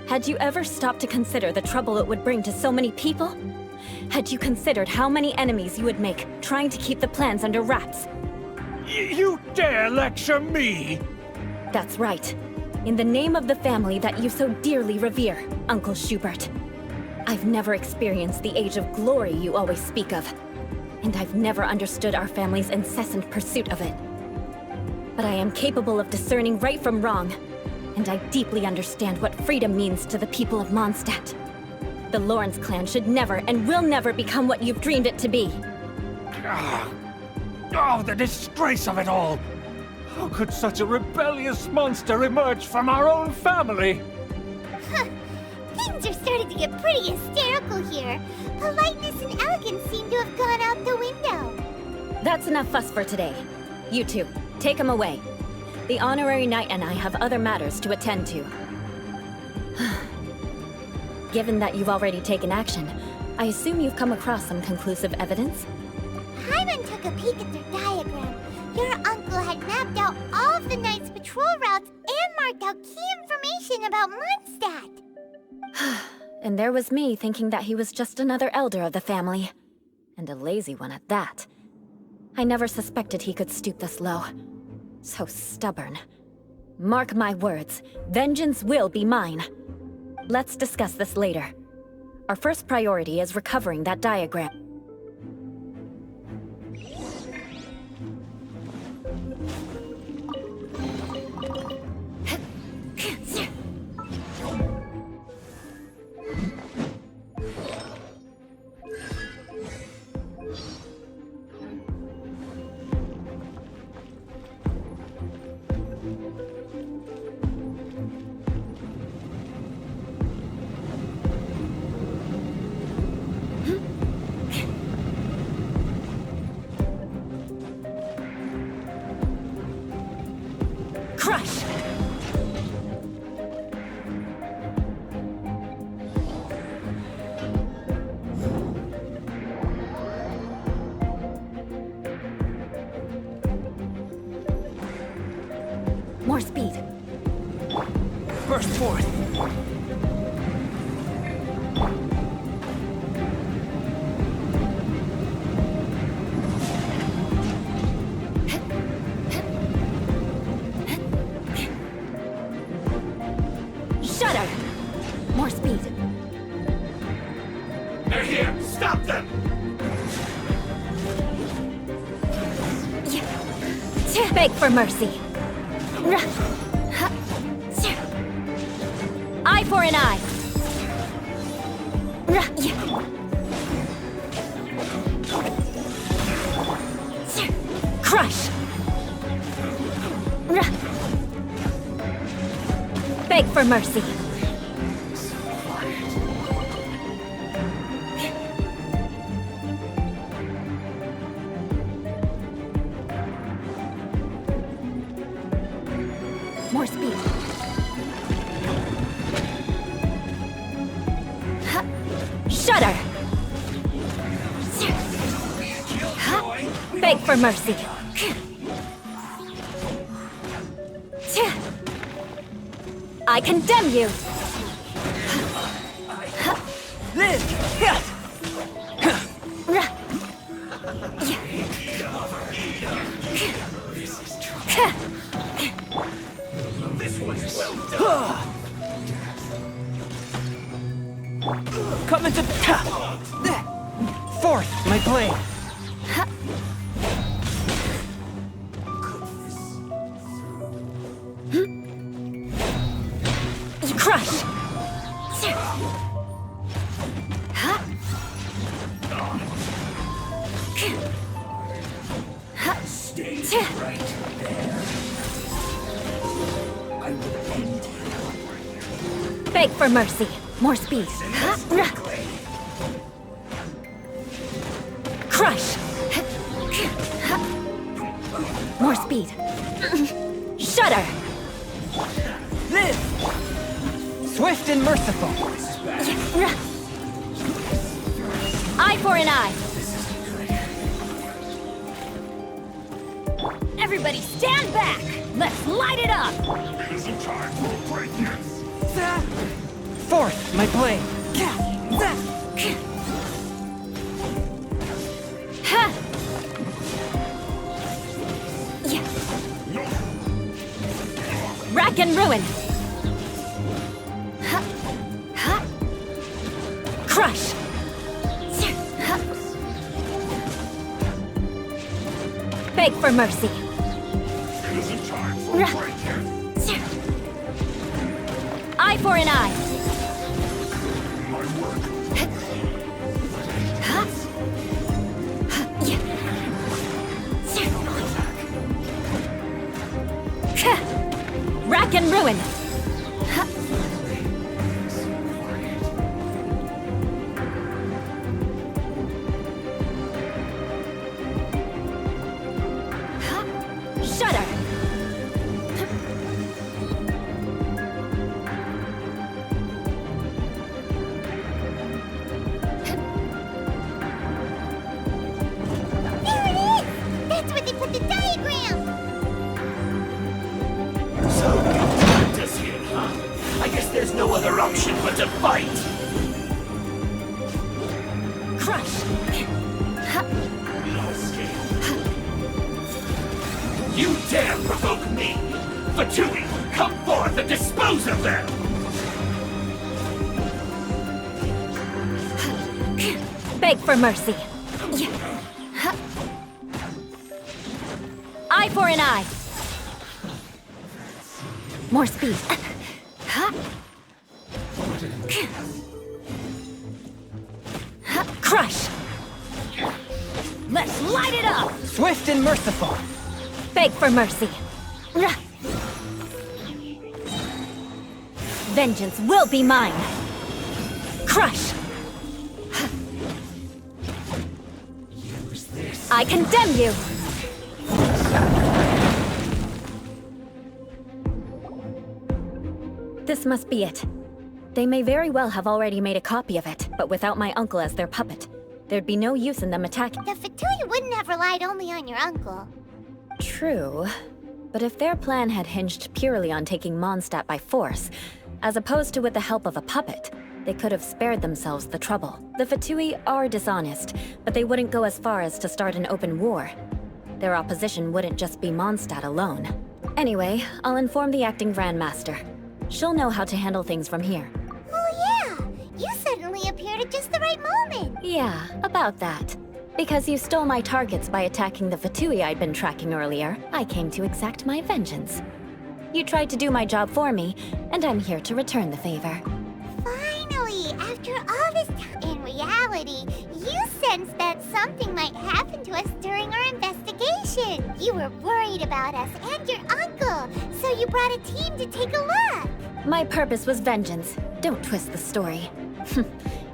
Had you ever stopped to consider the trouble it would bring to so many people? Had you considered how many enemies you would make trying to keep the plans under wraps? You dare lecture me? That's right. In the name of the family that you so dearly revere, Uncle Schubert. I've never experienced the age of glory you always speak of. And I've never understood our family's incessant pursuit of it. But I am capable of discerning right from wrong. And I deeply understand what freedom means to the people of Mondstadt. The Lawrence clan should never and will never become what you've dreamed it to be. Oh, the disgrace of it all! How could such a rebellious monster emerge from our own family? Things are starting to get pretty hysterical here. Politeness and elegance seem to have gone out the window. That's enough fuss for today. You two, take him away. The honorary knight and I have other matters to attend to. Given that you've already taken action, I assume you've come across some conclusive evidence? Hyman took a peek at their diagram. Your uncle had mapped out all of the Knight's patrol routes and marked out key information about Mondstadt. And there was me thinking that he was just another elder of the family. And a lazy one at that. I never suspected he could stoop this low. So stubborn. Mark my words, vengeance will be mine. Let's discuss this later. Our first priority is recovering that diagram. Crush! More speed. Burst forth. Shudder! More speed. They're here! Stop them! Beg for mercy. Eye for an eye. Crush. Beg for mercy. More speed. Beg for mercy. I condemn you! Come into fourth, my blade. Crush! Stay right there. I will end you. Beg for mercy. More speed. Crush! More speed. Shudder! Live! Swift and merciful. Eye for an eye. Everybody stand back! Let's light it up! Fourth, my blade. Ha! Rack and ruin! Crush! Beg for mercy! Eye for an eye! Rack and ruin! Shudder! There it is! That's where they put the diagram! So you trapped us here, huh? I guess there's no other option but to fight! Crush! No escape. You dare provoke me! Fatui, come forth and dispose of them! Beg for mercy! Eye for an eye! More speed! Crush! Let's light it up! Swift and merciful. Beg for mercy! Vengeance will be mine! Crush! I condemn you! This must be it. They may very well have already made a copy of it, but without my uncle as their puppet. There'd be no use in them attacking. The Fatui wouldn't have relied only on your uncle. True. But if their plan had hinged purely on taking Mondstadt by force, as opposed to with the help of a puppet, they could have spared themselves the trouble. The Fatui are dishonest, but they wouldn't go as far as to start an open war. Their opposition wouldn't just be Mondstadt alone. Anyway, I'll inform the acting Grand Master. She'll know how to handle things from here. Oh yeah! You suddenly appeared at just the right moment! Yeah, about that. Because you stole my targets by attacking the Fatui I'd been tracking earlier, I came to exact my vengeance. You tried to do my job for me, and I'm here to return the favor. Finally! After all this time, in reality, you sensed that something might happen to us during our investigation. You were worried about us and your uncle, so you brought a team to take a look. My purpose was vengeance. Don't twist the story.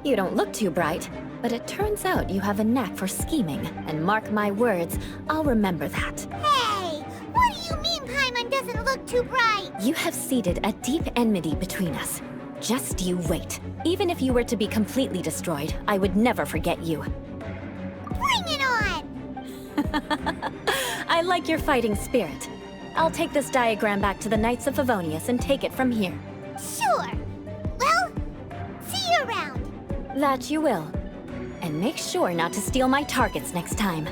You don't look too bright, but it turns out you have a knack for scheming, and mark my words, I'll remember that. Hey! What do you mean Paimon doesn't look too bright? You have seeded a deep enmity between us. Just you wait. Even if you were to be completely destroyed, I would never forget you. Bring it on! I like your fighting spirit. I'll take this diagram back to the Knights of Favonius and take it from here. Sure. Well, see you around. That you will. And make sure not to steal my targets next time.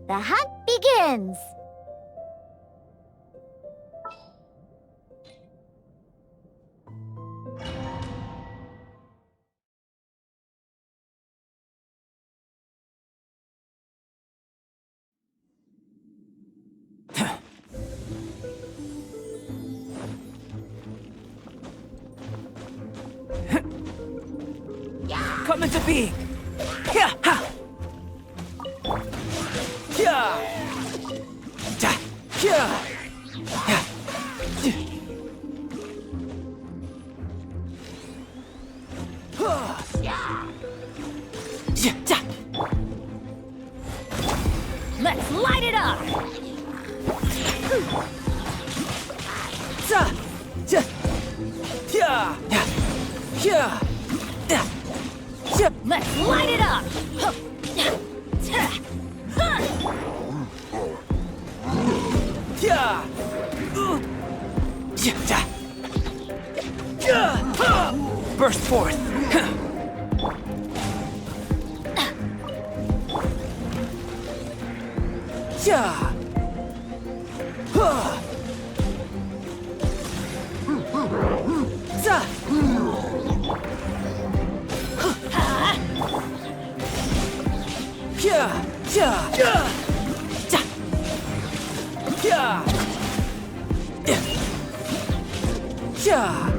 The hunt begins! Come into being! Yeah! Ha! Yeah! Da! Yeah! Yeah! Yeah! Da! Let's light it up! Da! Ja! Yeah! Yeah! Yeah! Yeah! Yeah! Let's light it up! Yeah! Yeah! Da! Yeah! Burst forth! Yeah! Da! Yeah! Yeah! Yeah! Da! Yeah! Yeah! Yeah!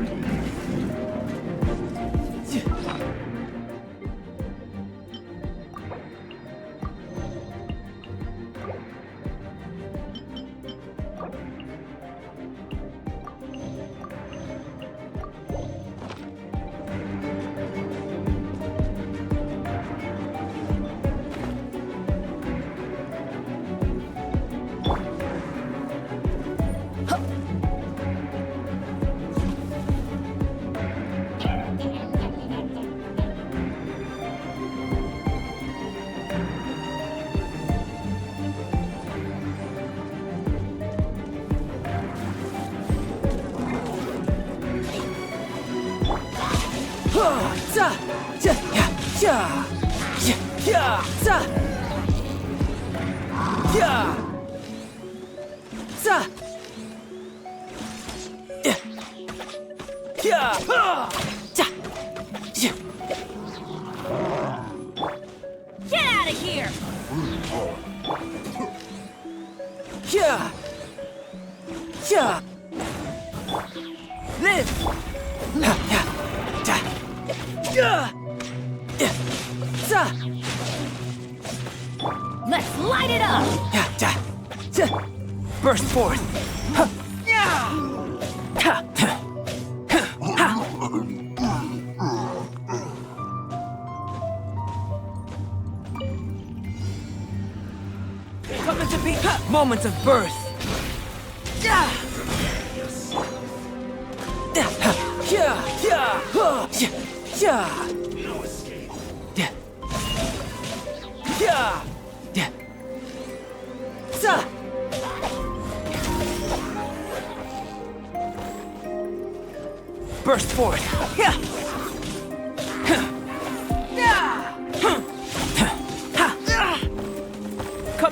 Get out of here! Yeah! Yeah! Live! Ha! Yeah! Da! Yeah! Yeah! Da! Let's light it up! Yeah! Da! Da! Burst forth! Ha! Yeah! Ha! Ha! Ha! Coming to be moments of birth. Yeah. Yeah. Yeah. Yeah. Yeah. No escape. Yeah. Yeah. Yeah. Sa. Burst forth. Yeah. Yeah.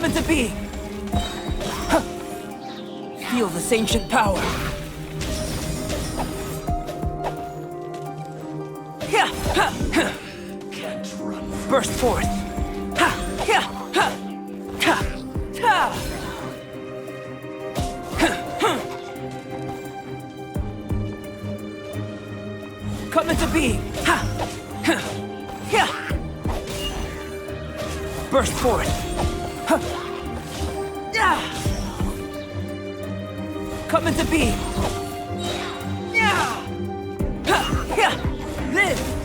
Coming to be! Huh. Feel this ancient power. Yeah, ha, ha. Can't run. Burst forth. Ha, yeah, ha, ha, ha. Coming to be! Ha! Ha! Yeah! Burst forth! Ha! Yeah! Coming to be! Yeah! Ha! Yeah! Live!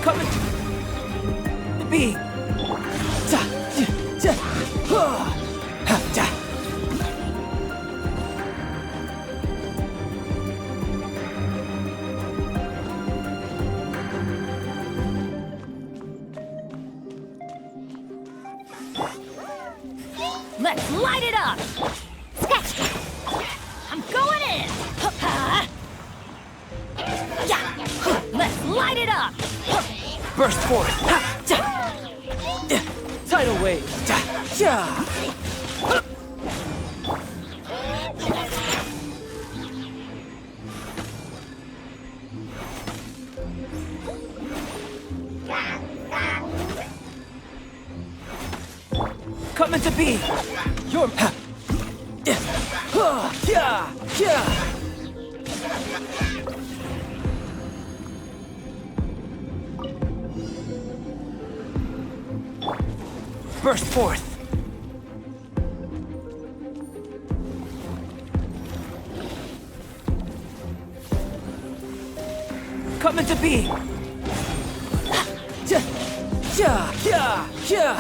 Coming to be! Da, da, da, ha, da. Let's light it up! Sketch! I'm going in! Ha! Yeah! Let's light it up! Burst forth! Ha, da. Yeah. Tidal wave! Da, yeah. Coming to be! Your ha. Yeah. Yeah. Yeah. Burst forth! Coming to be! Ja, ja, ja, ja.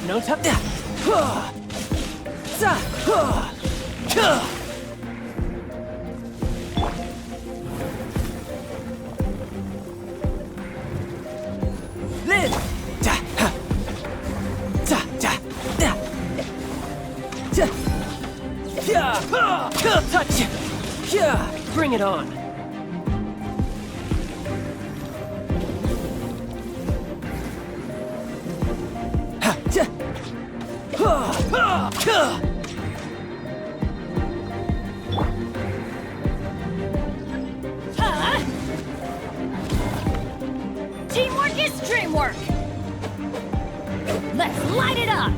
No time. Ja. Za, ja. Live! Ja, ha. Ja, ja, ja. Ja. Ja, ha, ha, touch. Yeah, bring it on. Ha, ja. Ha, ha, ha. Huh? Teamwork is dreamwork! Let's light it up!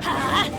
Huh?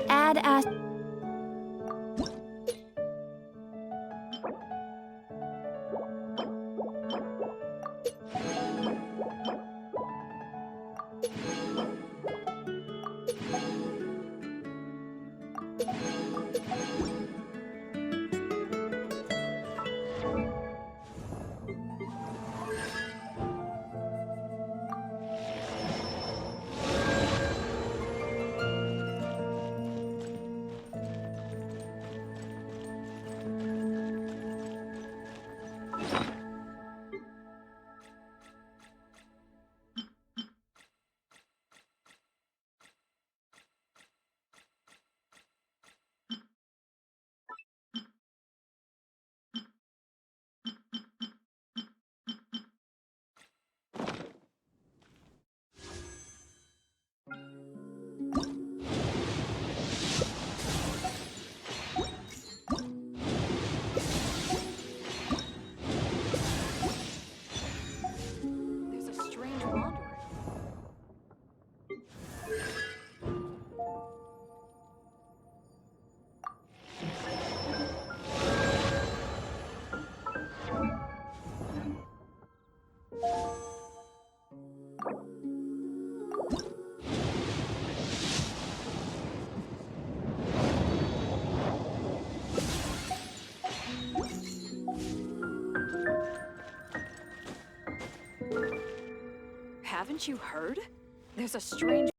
Add as... Haven't you heard? There's a strange